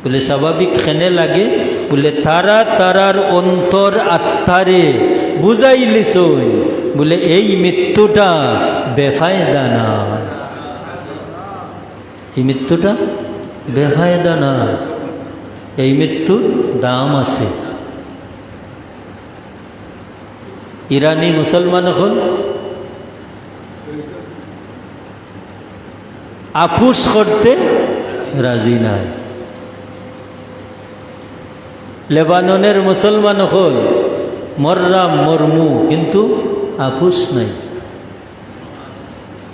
বলে স্বাভাবিক খেনে লাগে, বলে তারা তারার অন্তর আত্মারে বুঝাই লিছন বলে এই মৃত্যুটা বেফায়দা না, এই মৃত্যুটা বেফায়দা না, এই মৃত্যুর দাম আছে। ইরানি মুসলমান হল আপুস করতে রাজি নাই, লেবাননের মুসলমান হল মররাম মরমু কিন্তু আপুস নাই।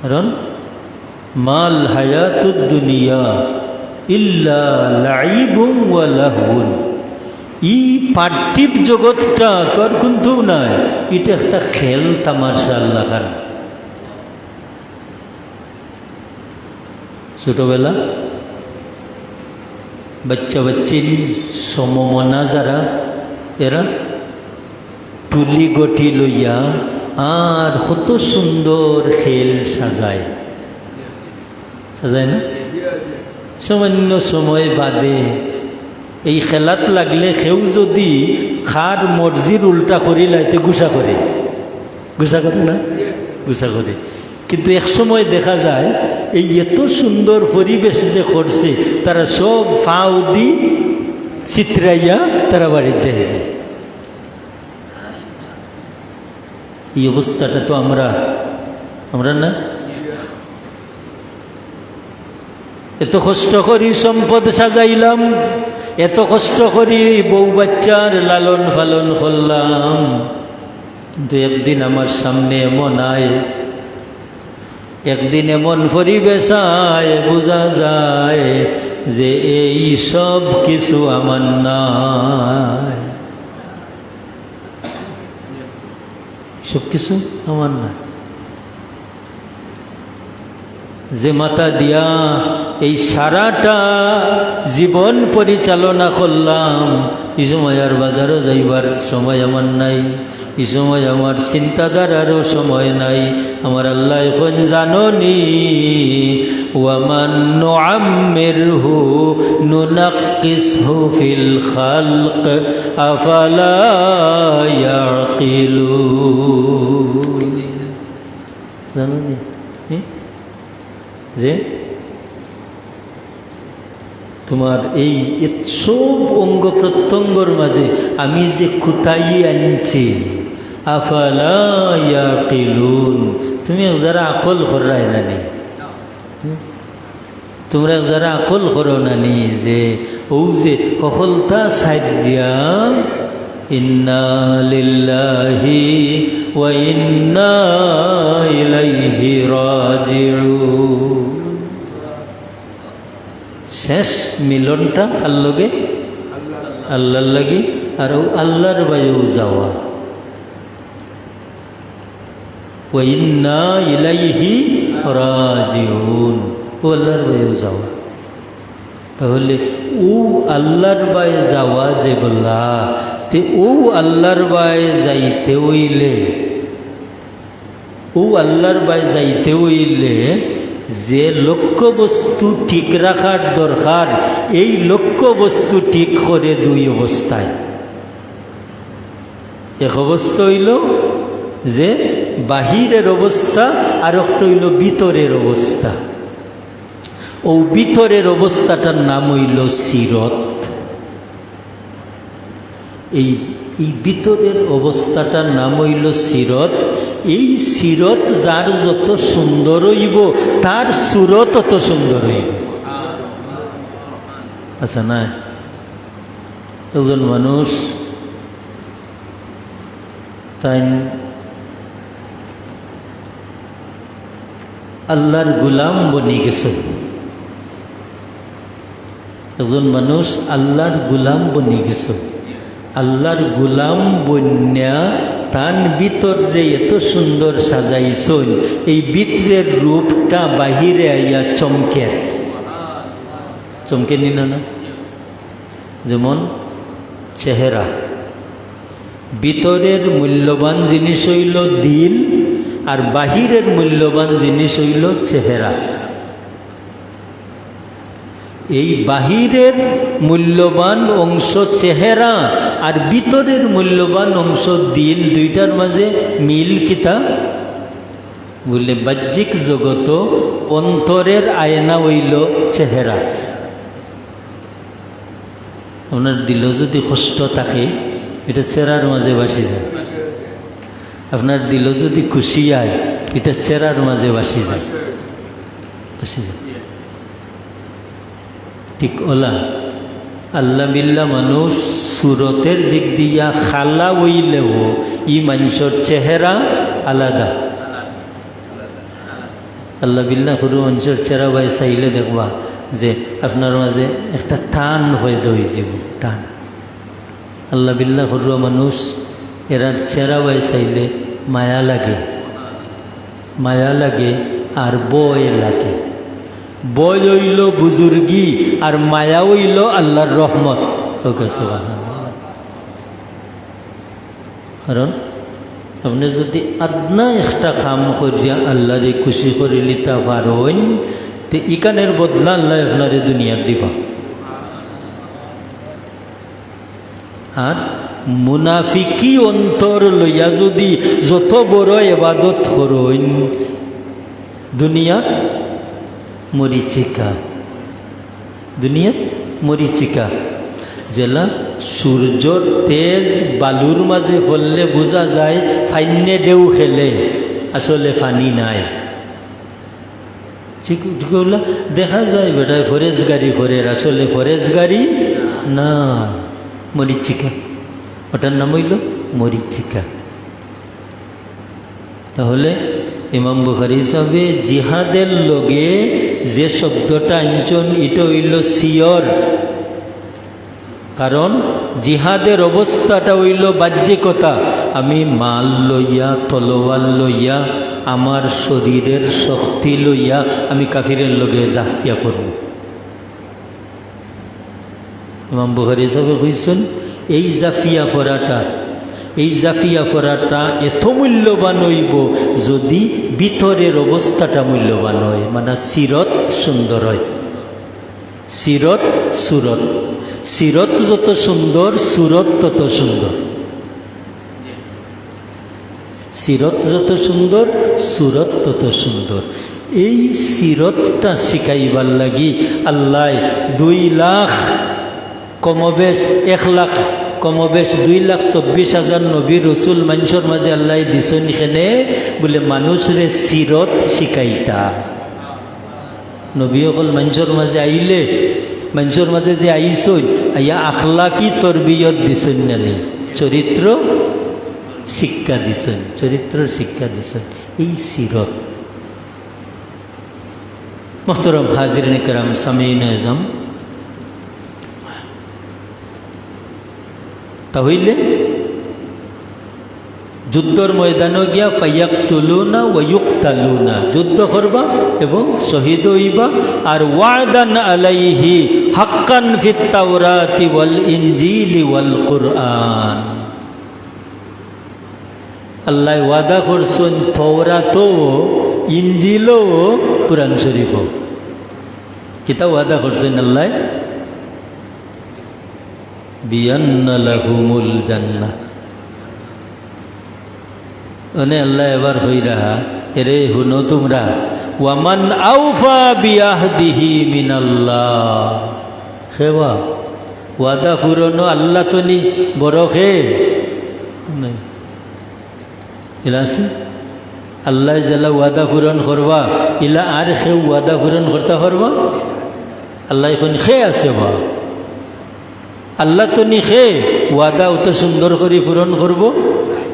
কারণ মাল হায়াতুদ দুনিয়া ইল্লা লাইবুম ওয়া লাহবুন, এই পার্থিব জগৎটা তো আর কিন্তু নাই, এটা একটা খেল তামাশা। আল্লাহ খান ছোটবেলা বাচ্চা বাচ্চিন সমমনা যারা, এরা টুলি গটি লইয়া আর কত সুন্দর খেল সাজায়, সাজায় না? সামান্য সময় বাদে এই খেলাত লাগলে কেউ যদি খার মর্জির উল্টা করি লাইতে গুসা করে, গুসা করে না? গুসা করে। কিন্তু এক সময় দেখা যায় এই এত সুন্দর পরিবেশ যে করছে, তারা সব ফাউ দি চিত্রাইয়া তারা বাড়ি যায়। এই অবস্থাটা তো আমরা না? এত কষ্ট করি সম্পদ সাজাইলাম, এত কষ্ট করি বউ বাচ্চার লালন পালন করলাম, কিন্তু একদিন আমার সামনে এমন আয়, একদিন এমন পরিবেশ আয়, বোঝা যায় যে এই সব কিছু আমার নাই, সব কিছু আমার না। যে মাথা দিয়া এই সারাটা জীবন পরিচালনা করলাম, এই সময় আর বাজারও যাইবার সময় আমার নাই, এই সময় আমার চিন্তাধারারও সময় নাই। আমার আল্লাহ এখন জাননি ওয়ামান নুআম্মিরহু নুনাক্কিসহু ফিল খালক আফালা ইয়াকিলুন। জাননি যে তোমার এই সব অঙ্গ প্রত্যঙ্গর মাঝে আমি যে কুতাই আনছি, আফালা ইয়াকিলুন, তুমি যারা আকল করাই না নেই, তোমরা যারা আকল করো নানি যে ও যে সকলতা সাইরিয়া ইন্না লিল্লাহি ওয়া ইন্না ইলাইহি রাজিউন। শেষ মিলনটা কার লগে? আল্লাহর লাগি। আর আল্লাহর বাইও যাওয়া, ওয়া ইন্না ইলাইহি রাজিউন, ও আল্লাহর বাইও যাওয়া। তাহলে ও আল্লাহর বাই যাওয়া যে বললা, তে ও আল্লাহর বাই যাইতে হইলে, ও আল্লাহর বাই যাইতে হইলে যে লক্ষ্য বস্তু ঠিক রাখার দরকার, এই লক্ষ্য বস্তু ঠিক করে দুই অবস্থায়। এক অবস্থা হইল যে বাহিরের অবস্থা, আর একটা হইল ভিতরের অবস্থা। ও ভিতরের অবস্থাটার নাম হইল সিরত। এই ভিতরের অবস্থাটার নাম হইল সিরত। এই সিরত যার যত সুন্দর হইব, তার সুরত তত সুন্দর হইব। আচ্ছা না, একজন মানুষ তাই আল্লাহর গুলাম বনি গেছে। একজন মানুষ আল্লাহর গুলাম বনি গেছে। আল্লাহর গুলাম বন্যা তান ভিতরে এত সুন্দর সাজাইছন, এই ভিতরের রূপটা বাহিরে আইয়া চমকের। চমকে নিল না? যেমন চেহারা, ভিতরের মূল্যবান জিনিস হইল দিল, আর বাহিরের মূল্যবান জিনিস হইল চেহারা। এই বাহিরের মূল্যবান অংশ চেহারা আর ভিতরের মূল্যবান অংশ দিল, দুইটার মাঝে মিল কিতা বলে? বাহ্যিক জগত অন্তরের আয়না হইল চেহারা। আপনার দিল যদি কষ্ট থাকে, এটা চেহারার মাঝে বাসি যায়। আপনার দিল যদি খুশি হয়, এটা চেহারার মাঝে বাসি যায়, বাসি যায়। ঠিক ওলা আল্লাহ বিল্লা মানুষ সুরতের দিক দিয়া খালা হইলেও ই মানুষের চেহারা আলাদা। আল্লাহ বিল্লা সরু মানুষের চেহারা বাই চাইলে দেখবা যে আপনার মাঝে একটা টান হয়ে যাব, টান। আল্লাহ বিল্লা সরু মানুষ এরার চেহারা বাই চাইলে মায়া লাগে, মায়া লাগে আর বয় লাগে। বয় হইল বুজুর্গি, আর মায়া হইল আল্লাহর রহমত। কারণ আপনি যদি আদনা একটা কাম করিয়া আল্লাহরে খুশি করে লিতা পারেন, তে ইকানের বদলা আল্লাহ আপনারে দুনিয়া দিবা। আর মুনাফিকি অন্তর লইয়া যদি যত বড় ইবাদত করেন, দুনিয়া মরিচিকা, দুনিয়া মরিচিকা। জেলা সূর্যর তেজ বালুর মাঝে ফললে বোঝা যায় ফাইনে ঢেউ খেলে, আসলে ফানি নাই। ঠিক দেখা যায় বেটায় ফরেজ গাড়ি করে, আসলে ফরেজ গাড়ি না, মরিচিকা। ওটার নাম হইল মরিচিকা। তাহলে ইমাম বুখারী হিসাবে জিহাদের লগে যে শব্দটা আনছেন, এটা হইল সিয়র। কারণ জিহাদের অবস্থাটা হইল বাহ্যিকতা। আমি মাল লইয়া, তলোয়ার লইয়া, আমার শরীরের শক্তি লইয়া আমি কাফিরের লগে জাফিয়া পড়ব। ইমাম বুখারী হিসাবে কইছেন, এই জাফিয়া পড়াটা, এই জাফিয়া পড়াটা এত মূল্যবান হইব যদি ভিতরের অবস্থাটা মূল্যবান হয়, মানে সিরত সুন্দর হয়। সিরত সুরত, সিরত যত সুন্দর, সুরত তত সুন্দর। সিরত যত সুন্দর, সুরত তত সুন্দর। এই সিরতটা শিখাইবার লাগি আল্লাহ 2 লাখ কমবেশ 1 লাখ কমবেশ 2,24,000 নবী রসুল মানুষের মাঝে আল্লাহ দিছেন এখানে বলে মানুষরে সিরত শিখাইতা। নবী অকল মানুষের মাঝে আইলে মানুষের মাঝে যে আইসই আইয়া আখলাকি তরবিয়ত দিছেন না নি, চরিত্র শিক্ষা দিছেন, চরিত্রের শিক্ষা দিছেন। এই সিরত। মোহতরম হাজিরিন কেরাম, সামিঈন আযম, তাহলে যুদ্ধর ময়দানে গিয়া ফায়াকতুলুনা ওয়া ইউকতালুনা, যুদ্ধ করবা এবং শহীদ হইবা। আর ওয়াদান আলাইহি হাক্কান ফিত তাওরাতি ওয়াল ইনজিলি ওয়াল কুরআন, আল্লাহ ওয়াদা করছেন তাওরাতও, ইনজিলও, কুরআন শরীফও। কিতা ওয়াদা করছেন আল্লাহ? বিআন্না লাহুমুল জান্নাহ। মানে আল্লাহ এবার হই রাহা, এরে হুনো তোমরা, ওয়ামান আউফা বিআহদিহি মিনাল্লাহ, খেবা ওয়াদা পুরনো আল্লাহ তো নি বড় খে নাই ইলাসি আল্লাহ যারা ওয়াদা পূরণ করবা ইলা আর খেউ ওয়াদা পূরণ করতে পারবা? আল্লাহ এখন খে আছে বা আল্লাহ তো নি খে ওয়াদা অত সুন্দর করে পূরণ করব।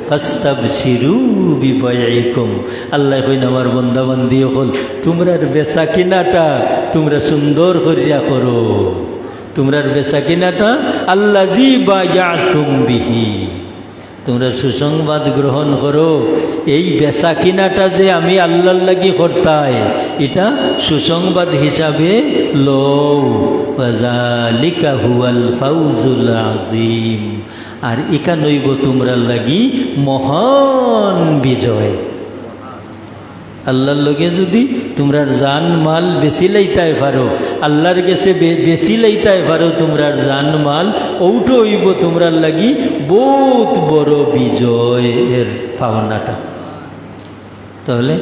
ফাস্তাবশিরু বিবাইকুম, আল্লাহ কইন আমার বান্দা বান্দি হল তোমরার বেচা কিনাটা তোমরা সুন্দর করিয়া করো, তোমরার বেচা কিনাটা আল্লাযী বায়াতুম বিহি, তোমরা সুসংবাদ গ্রহণ করো। এই বেচা কিনাটা যে আমি আল্লাহর লাগি করতাই, এটা সুসংবাদ হিসাবে লও। ওয়াযালিকা হুয়াল ফাউজুল আযীম, আর ইকা নইব তোমরা লাগি মহান বিজয়। আল্লাহর লগে যদি তোমরার জান মাল বেশি লইতাই পারো, আল্লাহর কাছে বেশি লইতাই পারো তোমরার জান মাল, ওটো হইব তোমরার লাগি বহুত বড় বিজয় এর পাওনাটা। তাহলে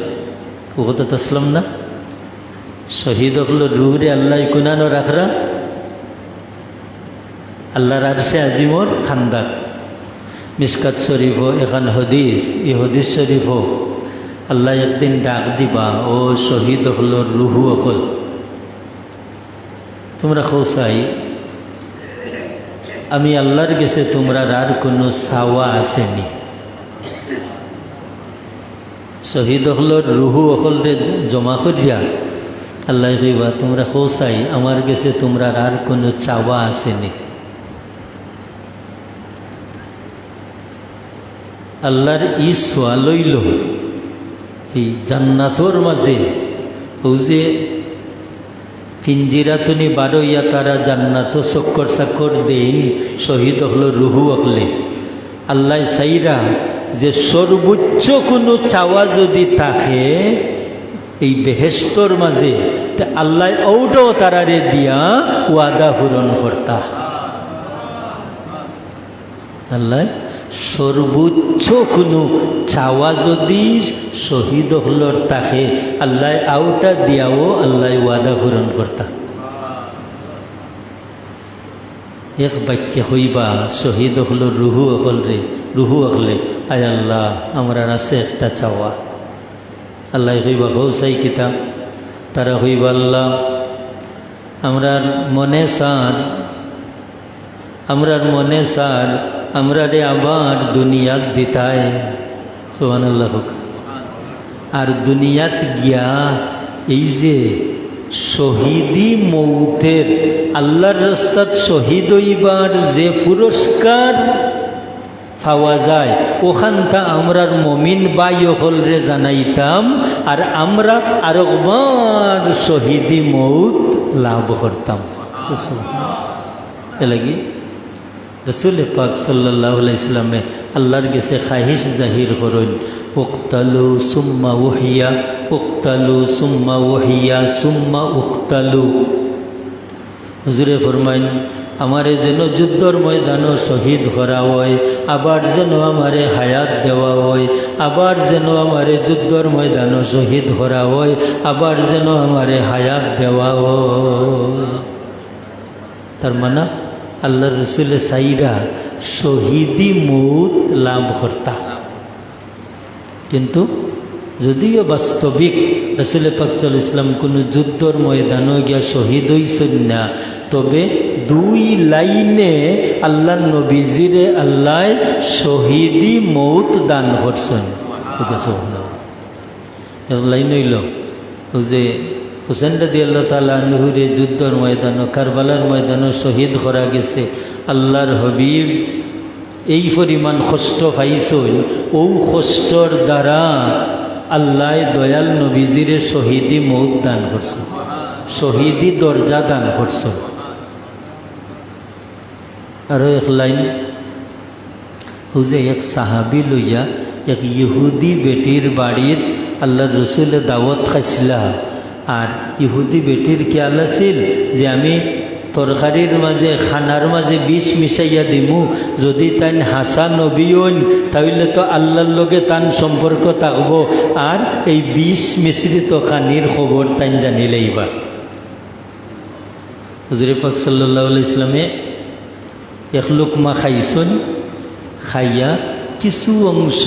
ও কথা তো আসলাম না, শহীদ হল রুহরে আল্লাহ কুনানো রাখরা আল্লাহর আরশে আজিমর খান্দাক। মিসকাত শরীফ এখান হদিস, এই হদিস শরীফ আল্লাহ একদিন ডাক দিবা, ও শহীদ হল রুহু অকল, তোমরা খোসাই আমি আল্লাহর গেছে তোমরা আর কোনো চাওয়া আসেনি। শহীদ হল রুহু অকলরে জমা করিয়া আল্লাহ কইবা তোমরা খোসাই আমার গেছে তোমরা আর কোনো চাওয়া আসেনি। আল্লাহর ই সোয়া লইল এই জান্নাতর মাঝে, ও যে পিঞ্জিরাতনি বারইয়া তারা জান্নাত চক্কর চাক্কর দেন শহীদ হল রুহু অকলে, আল্লাহ চাইরা যে সর্বোচ্চ কোনো চাওয়া যদি থাকে এই বেহেস্তর মাঝে, তা আল্লাহ ওটাও তারারে দিয়া ওয়াদা পূরণ করতা। আল্লাহ সর্বোচ্চ কোনো চাওয়া যদি শহীদ হলর তাকে আল্লাহ আউটা দিয়াও আল্লাহ ওয়াদা পূরণ করতা। এক বাক্যে হইবা শহীদ হল রুহু অকল রে, রুহু অকলে আয় আল্লাহ আমরা আছে একটা চাওয়া। আল্লাহ হইবা হৌসাই কিতাব, তারা হইবা আল্লাহ আমরার মনে সার, আমরার মনে সার আমরা রে আবার দুনিয়াত দিতায়। সুবহানাল্লাহ হোক। আর দুনিয়াত গিয়া এই যে শহীদি মৌতের আল্লাহর রাস্তাত শহীদ হইবার যে পুরস্কার পাওয়া যায়, ওখানটা আমরার মমিন বাই হলরে জানাইতাম, আর আমরা আরেকবার শহীদি মৌত লাভ করতাম। এলাকি রসুল পাক সাল্লাল্লাহু আলাইহি ইসলামে আল্লাহর গেছে খাহিশ জাহির করেন, উক্তালু সুম্মা উহিয়া, উক্তালু সুম্মা উহিয়া সুম্মা উক্তালু। হুজুরে ফরমাইন আমারে যেন যুদ্ধর ময়দানও শহীদ করা হয়, আবার যেন আমারে হায়াত দেওয়া হয়, আবার যেন আমারে যুদ্ধর ময়দানও শহীদ করা হয়, আবার যেন আমারে হায়াত দেওয়া হয়। তার মানে আল্লাহ রসুল সাইরা শহীদি মৌত লাভ করতা, কিন্তু যদিও বাস্তবিক রাসূল পাক সাল্লাল্লাহু আলাইহি ওয়াসাল্লাম কোনো যুদ্ধর ময়দানে গিয়া শহীদ হইছেন না, তবে 2 লাইনে আল্লাহ নবীজিরে আল্লাহ শহীদি মৌত দান করছেন। এক লাইন হইল ওই যে হুসেন রাদিয়াল্লাহু তাআলা আনহুরে যুদ্ধর ময়দানে কারবালার ময়দানে শহীদ করা গেছে। আল্লাহর হাবিব এই পরিমাণ কষ্ট পাইছেন, ও কষ্টর দ্বারা আল্লাহ দয়াল নবীজিরে শহীদি মৌত দান করছেন, শহীদি দরজা দান করছেন। আরও এক লাইন হুজে এক সাহাবি লইয়া এক ইহুদি বেটির বাড়িত আল্লাহর রসুলে দাওয়াত খাইছিলা। আর ইহুদি বেটির খেয়াল আছিল যে আমি তরকারির মাঝে খানার মাঝে বিষ মিশাইয়া দিমু, যদি তাই হাসা নবী হইন তাহলে তো আল্লাহর লগে তান সম্পর্ক থাকবো, আর এই বিষ মিশ্রিত খানির খবর তাই জানিলেইবা। হুজুর পাক সাল্লাল্লাহু আলাইহি ওয়াসাল্লামে এক লুকমা খাইছেন, খাইয়া কিছু অংশ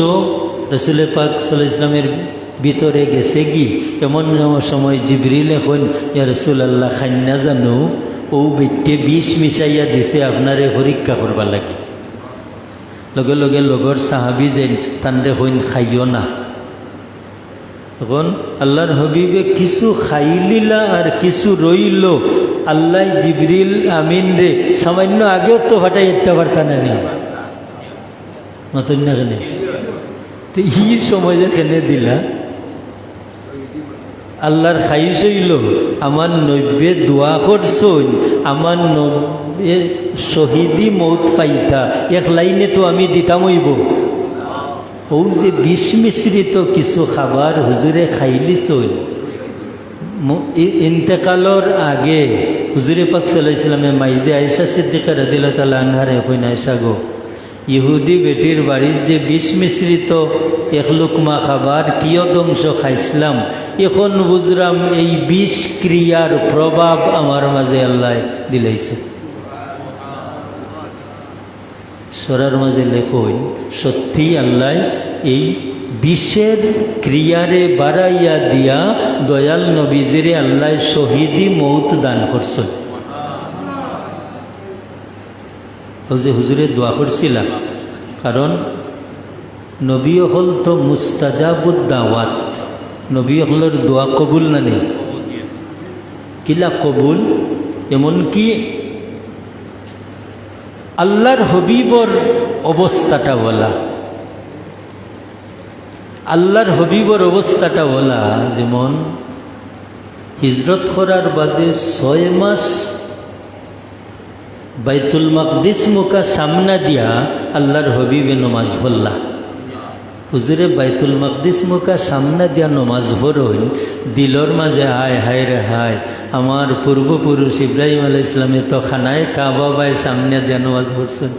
রাসূল পাক সাল্লাল্লাহু আলাইহি ওয়াসাল্লামের ভিতরে গেছে কি। এমন সময় জিবরিল এখন ইয়া রাসূলুল্লাহ খাইন না জানো ও বেটে বিষ মিশাইয়া দিছে আপনারে পরীক্ষা করবার লাগে। লগে লগে লগর সাহাবি যেন তানরে হইন খাইও না। এখন আল্লাহর হাবিবে কিছু খাইলিলা আর কিছু রইল। আল্লাহ জিবরিল আমিন রে সামান্য আগেও তো হঠাৎ যেতে পারতাম না, নতুন না কেনে তো এই সময় যে কেনে দিলা আল্লাহর খাইশ হইল আমার নব্বে দোয়া করছই আমার নব্বে শহীদি মৌত পাইতা, এক লাইনে তো আমি দিতাম হইব। ও যে বিষ মিশ্রিত কিছু খাবার হুজুরে খাইলিছই ইন্তেকালর আগে। হুজুরে পাক সাল্লাল্লাহু আলাইহি ওয়াসাল্লামে মাইজে আয়েশা সিদ্দিকা রাদিয়াল্লাহু তাআলা আনহারে কইন, আয়েশা গো, ইহুদি বেটির বাড়ির যে বিষ মিশ্রিত এক লুকমা খাবার কিয় ধ্বংস খাইছিলাম, এখন বুঝলাম এই বিষ ক্রিয়ার প্রভাব আমার মাঝে আল্লাহ দিলাইছে। সরার মাঝে লেখইন সত্যি আল্লাহ এই বিষের ক্রিয়ারে বাড়াইয়া দিয়া দয়াল নবীজিরে আল্লাহ শহীদি মৌত দান করছেন। যে হুজুরে দোয়া করছিলাম, কারণ নবী হল তো মুস্তাজাবুদ দাওয়াত, নবী হলের দোয়া কবুল না নেই কিলা কবুল। এমনকি আল্লাহর হবিবর অবস্থাটা বলা, আল্লাহর হবিবর অবস্থাটা বলা, যেমন হিজরত করার বাদে 6 মাস বাইতুল মাকদিস মুখা সামনা দিয়া আল্লাহর হবিবে নমাজ পড়লা। হুজুরে বাইতুল মাকদিস মুখা সামনা দিয়া নমাজ পড়ইন, দিলর মাঝে হায় হায় রে হায়, আমার পূর্বপুরুষ ইব্রাহিম আলাইহিস সালামে তো খানায় কাবা বাই সামনে দিয়া নমাজ পড়ছেন।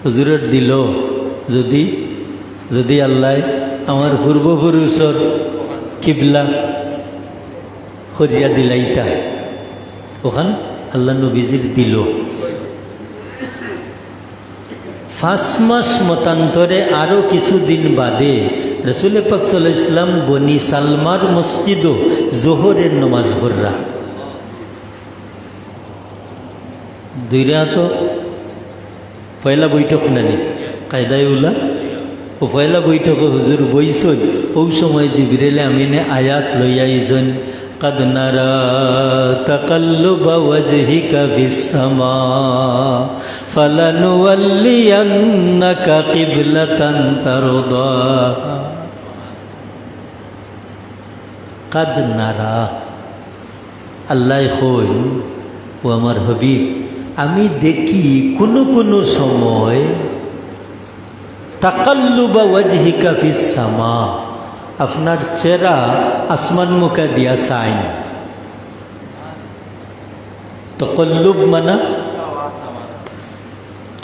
হুজুরের দিল যদি যদি আল্লাহ আমার পূর্বপুরুষর কিবলা করিয়া দিলাইতা, ওখান আল্লাহ নবীজির দিল। 5 মাস মতান্তরে আরও কিছুদিন বাদে রাসূল পাক সাল্লাল্লাহু আলাইহি ওয়াসাল্লাম বনি সালমার মসজিদও জোহরের নমাজ পড়রা। দুইরা তো পয়লা বৈঠক নানি কায়দায় উলা, ও পয়লা বৈঠকে হুজুর বইছেন, ওই সময় জিবরিল আমিনে আয়াত লইয়া আইছেন, قد نرى تقلب وجهك في السماء فلنولينك قبلة ترضاها قد نرى। আল্লাহ কইন, ও আমার হাবিব, আমি দেখি কোনো কোনো সময় তাকাল্লুবা ওয়াজহিকা ফিস সামা, আপনার চেহারা আসমান মুখা দিয়া চাইন। তাকাল্লুব মানা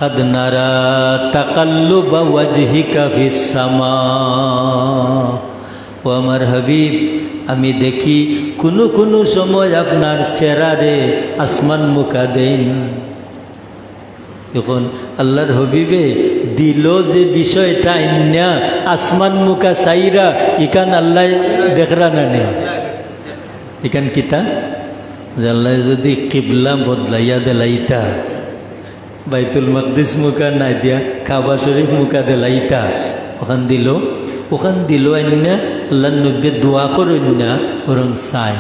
কাদ নারা তাকাল্লুবা ওয়াজহিকা ফিস সামা। ও আমার হাবিব, আমি দেখি কোনো কোনো সময় আপনার চেহারারে আসমান মুখা দেন। এখন আল্লাহর হাবিবে দিল যে বিষয়টা আইনা আসমান মুখা সাইরা ইকান আল্লাহ দেখরা না নে ইকান কিতা যে আল্লাহ যদি কিবলা বদলাইয়া দেলাইতা বাইতুল মাকদিস মুখা নাই দিয়া কাবা শরীফ মুখা দেলাইতা ওখান দিল আইনা আল্লাহ নব্বে দোয়া করুন না বরং চাই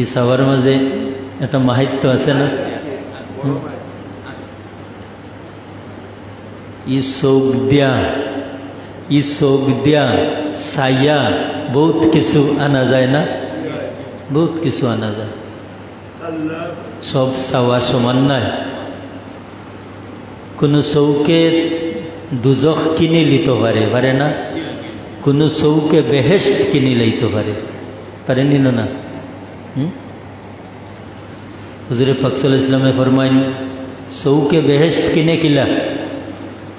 ই চাওয়ার মাঝে একটা মাহাত্য আছে না ই চোখ দিয়া ছাইয়া বহুত কিছু আনা যায় না বহুত কিছু আনা যায় সব চাওয়া সমান নাই কোনো চৌকে দুজখ কিনে লিতে পারে না কোনো চৌকে বেহেশত কিনে লইতে পারেনি না হুজুরে পাক সাল্লাল্লাহু আলাইহি ওয়াসাল্লামে ফরমাইন চৌকে বেহেশত কিনে কিলা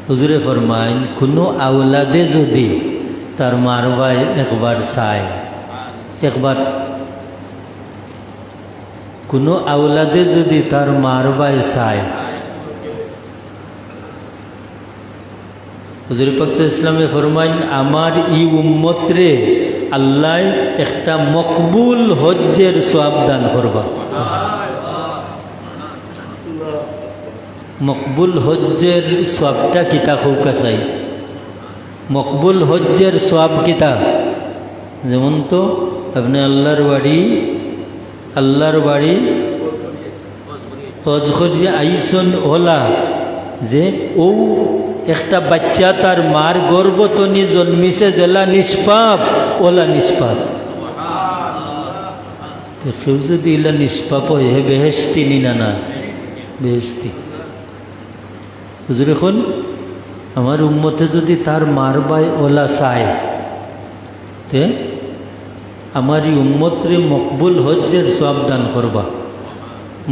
হুজুরে ফরমাইন কোনো আওলাদে যদি তার মারবাই একবার চায় কোনো আওলাদে যদি তার মারবাই চায় হুজুর পাক সাল্লাল্লাহু আলাইহি ওয়াসাল্লামে ফরমাইন আমার ই উম্মত রে আল্লাহ একটা মকবুল হজ্জের সওয়াব দান করবা মকবুল হজ্জের সওয়াবটা কিতা কৌকা চাই মকবুল হজ্জের সওয়াব কিতা যেমন তো আপনি আল্লাহর বাড়ি হজ করিয়া আইসন ওলা যে ও একটা বাচ্চা তার মার গর্ভতনী জন্মিছে জেলা নিষ্পাপ ওলা নিষ্পাপ কেউ যদি ইলা নিষ্পাপ হয় হে বেহেশতি না বেহেশতি হুজুর এখন আমার উম্মতে যদি তার মার বাই ওলা চায় তে আমার এই উম্মতরে মকবুল হজ্জের সওয়াব দান করবা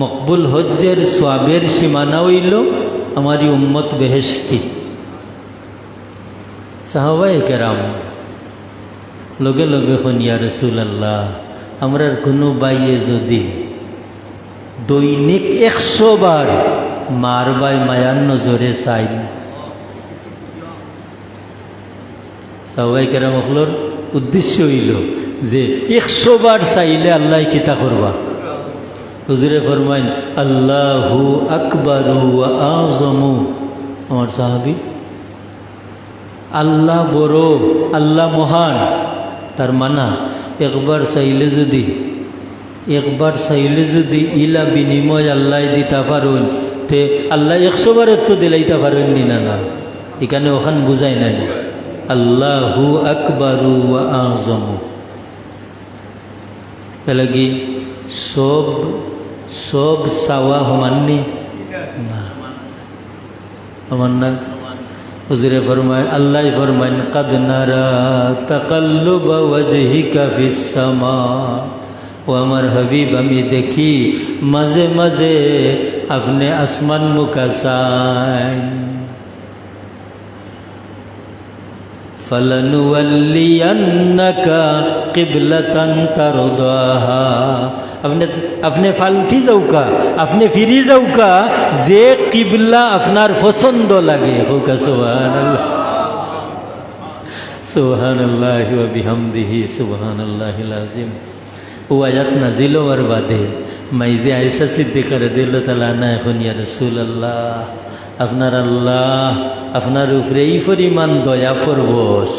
মকবুল হজ্জের সওয়াবের সীমানা হইল আমার এই উম্মত বেহেশতি সাহাবায়ে কেরাম লগে লগে খন ইয়া রাসূলুল্লাহ আমরার কোনো বাইয়ে যদি দৈনিক 100 বার মার বাই মায়ার নজরে চাই সাহাবায়ে কেরাম হলোর উদ্দেশ্য হইল যে 100 বার চাইলে আল্লাহ কিতা করবা হুজুরে ফরমাইন আল্লাহু আকবারু ওয়া আযমু আমার সাহাবী আল্লাহ বড় আল্লাহ মহান তার মানা একবার চাইলে যদি ইলা বিনিময় আল্লাহ দিতে পারেন তে আল্লাহ 100 বারের তো দিলাইতে পারেন না এখানে ওখান বুঝাই না আল্লাহু আকবারু ওয়া আযমু এলাকি সব চাওয়া সমাননি না সমান না হুজুরে ফরমায় আল্লাহ ফরমাইন কাদ নারা তাকাল্লুবা ওয়াজহিকা ফিস সামা ও আমার হাবিব আমি দেখি মাঝে মাঝে আপনি আসমান মুখা চান ফালানুওয়াল্লিয়ান্নাকা কিবলাতান তারদাহা আপনি ফালতি যাওকা আপনি ফিরি যাওকা যে কিবলা আপনার পছন্দ লাগে হোক সুবহানাল্লাহ সুবহানাল্লাহি ওয়া বিহামদিহি সুবহানাল্লাহিল আযীম ও আয়াত নাজিল হওয়ার বাদে মাইজে আয়েশা সিদ্দিকা রাদিয়াল্লাহু তাআলা আনহা এখন ইয়া রাসূলুল্লাহ আপনার আল্লাহ আপনার উপরে এই পরিমাণ দয়া পরবশ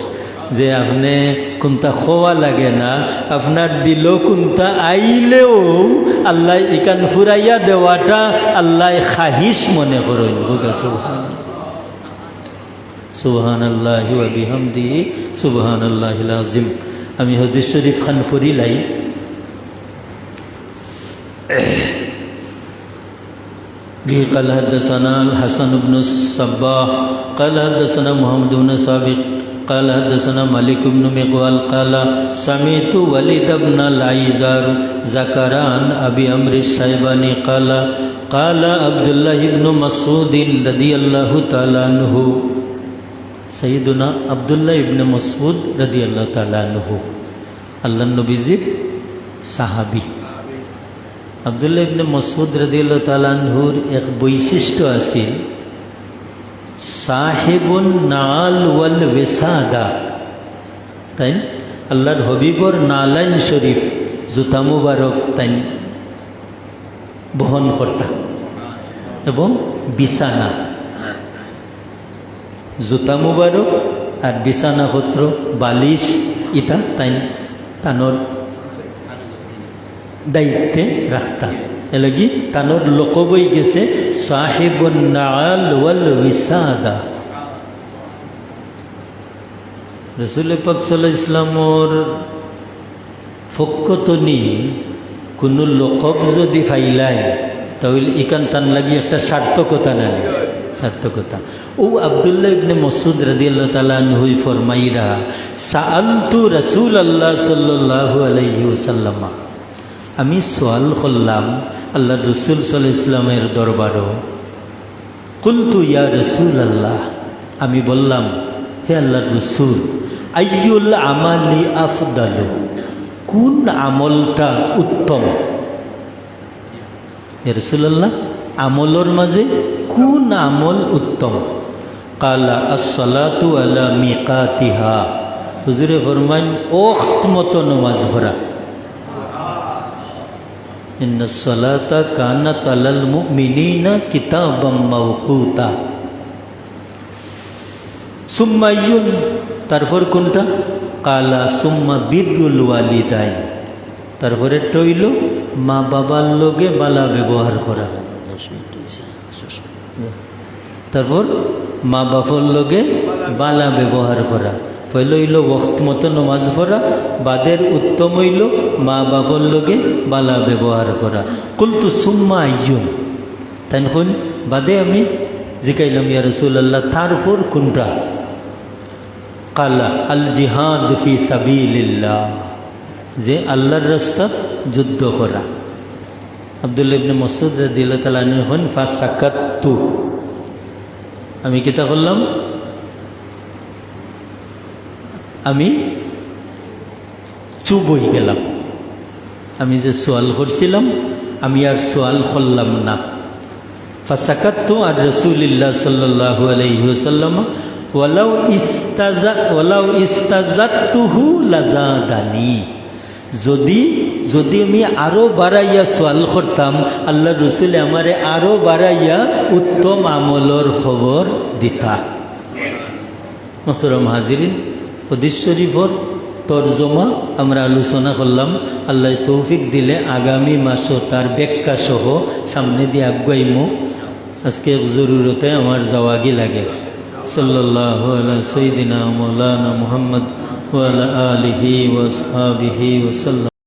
যে আপনি কোনটা খোয়া লাগে না আপনার দিল কোনটা আইলেও আল্লাহ এখান ফুরাইয়া দেওয়াটা আল্লাহ খাহিস মনে করেন সুবহানাল্লাহি ওয়া বিহামদিহি সুবহানাল্লাহিল আযীম আমি হাদিস শরীফ খান ফুরিলাই قال حدثنا الحسن بن الصباح قال حدثنا محمد بن سابق قال حدثنا مالك بن مغوال قال سمعت وليد بن العيزار ذكر عن ابي عمرو الشيباني قال قال عبد الله بن مسعود رضي الله تعالى عنه سيدنا عبد الله بن مسعود رضي الله تعالى عنه আল্লাহর নবীজির সাহাবী আব্দুল্লাহ ইবনে মাসউদ রাদিয়াল্লাহু তাআলা আনহুর এক বৈশিষ্ট্য আছিল সাহেবুন নাল ওয়াল ওয়াসাদা, তাই আল্লাহর হবিবর নালাইন শরীফ জুতা মুবারক তাই বহন করতা এবং বিছানা, জুতা মুবারক আর বিছানাপত্র বালিশ ইটা তাই তানোর দায়িত্বে রাখতা। এলাগি তানোর লোকবই গেছে সাহেবুন নাল ওয়াল ওয়াসাদা। রাসূল পাক সাল্লাল্লাহু আলাইহি ইসলামর ফক্কতনি কোনো লোকব যদি ফাইলায় তাহলে ইকান তান লাগি একটা সার্থকতা না, সার্থকতা। ও আব্দুল্লাহ ইবনে মাসউদ রাদিয়াল্লাহু তাআলা আনহু ফরমাইরা সাআলতু রাসূলুল্লাহ সাল্লাল্লাহু আলাইহি ওয়াসাল্লাম, আমি সওয়াল করলাম আল্লাহ রসুল সাল্লাল্লাহু আলাইহি ওয়াসাল্লামের দরবারও। কুলতু ইয়া রাসূলাল্লাহ, আমি বললাম হে আল্লাহর রসুল, আইয়ুল আমালি আফদালু, কোন আমলটা উত্তম? হে রাসূলুল্লাহ, আমলর মাঝে কোন আমল উত্তম? কালা আসসালাতু আলা মিকাতিহা, হুজুরে ফরমান ওয়াক্ত মতো নামাজ পড়া। ইন্নাস সালাতা কানাত আলাল মুমিনিনা কিতাবাম মাওকুতা। সুম্মা আইয়ুন, তারপর কোনটা? কালা সুম্মা বিররুল ওয়ালিদাইন, তারপরে হইল মা বাবার লগে বালা ব্যবহার করা। তারপর মা বাবার লগে বালা ব্যবহার করা। পয়লা হইল ওয়াক্ত মতো নমাজ পড়া, বাদের উত্তম হইল মা বাবার লগে বালা ব্যবহার করা। কুলতু সুম্মা আইয়ুন, তখন বাদে আমি জিকাইলাম ইয়া রাসূলুল্লাহ তারপর কোনটা? কালা আল জিহাদ ফি সাবিলিল্লাহ, যে আল্লাহর রাস্তাত যুদ্ধ করা। আব্দুল্লাহ ইবনে মাসউদ রাদিয়াল্লাহু তাআলা আনহু হন ফাসাকাততু, আমি কিতা করলাম? আমি চুপ হয়ে গেলাম। আমি যে সোয়াল করছিলাম আমি আর সোয়াল করলাম না। ফাসাকাততু আর রাসূলিল্লাহ সাল্লাল্লাহু আলাইহি ওয়াসাল্লাম ওয়ালাউ ইস্তাজাতুহু লাজাদানি, যদি আমি আরো বাড়াইয়া সোয়াল করতাম আল্লাহ রসুল আমারে আরো বাড়াইয়া উত্তম আমলর খবর দিতা। মোহতরম হাজিরিন, হাদিস শরীফর তরজমা আমরা আলোচনা করলাম। আল্লাহ তৌফিক দিলে আগামী মাসও তার ব্যাখ্যা সহ সামনে দিয়ে আগুয়াইমু। আজকে এক জরুরতে আমার যাওয়াগি লাগে। সাল্লাল্লাহু আলা সাইয়্যিদিনা মাওলানা মুহাম্মদ ওয়া আলা আলিহি ওয়া আসহাবিহি ওয়া সাল্লাম।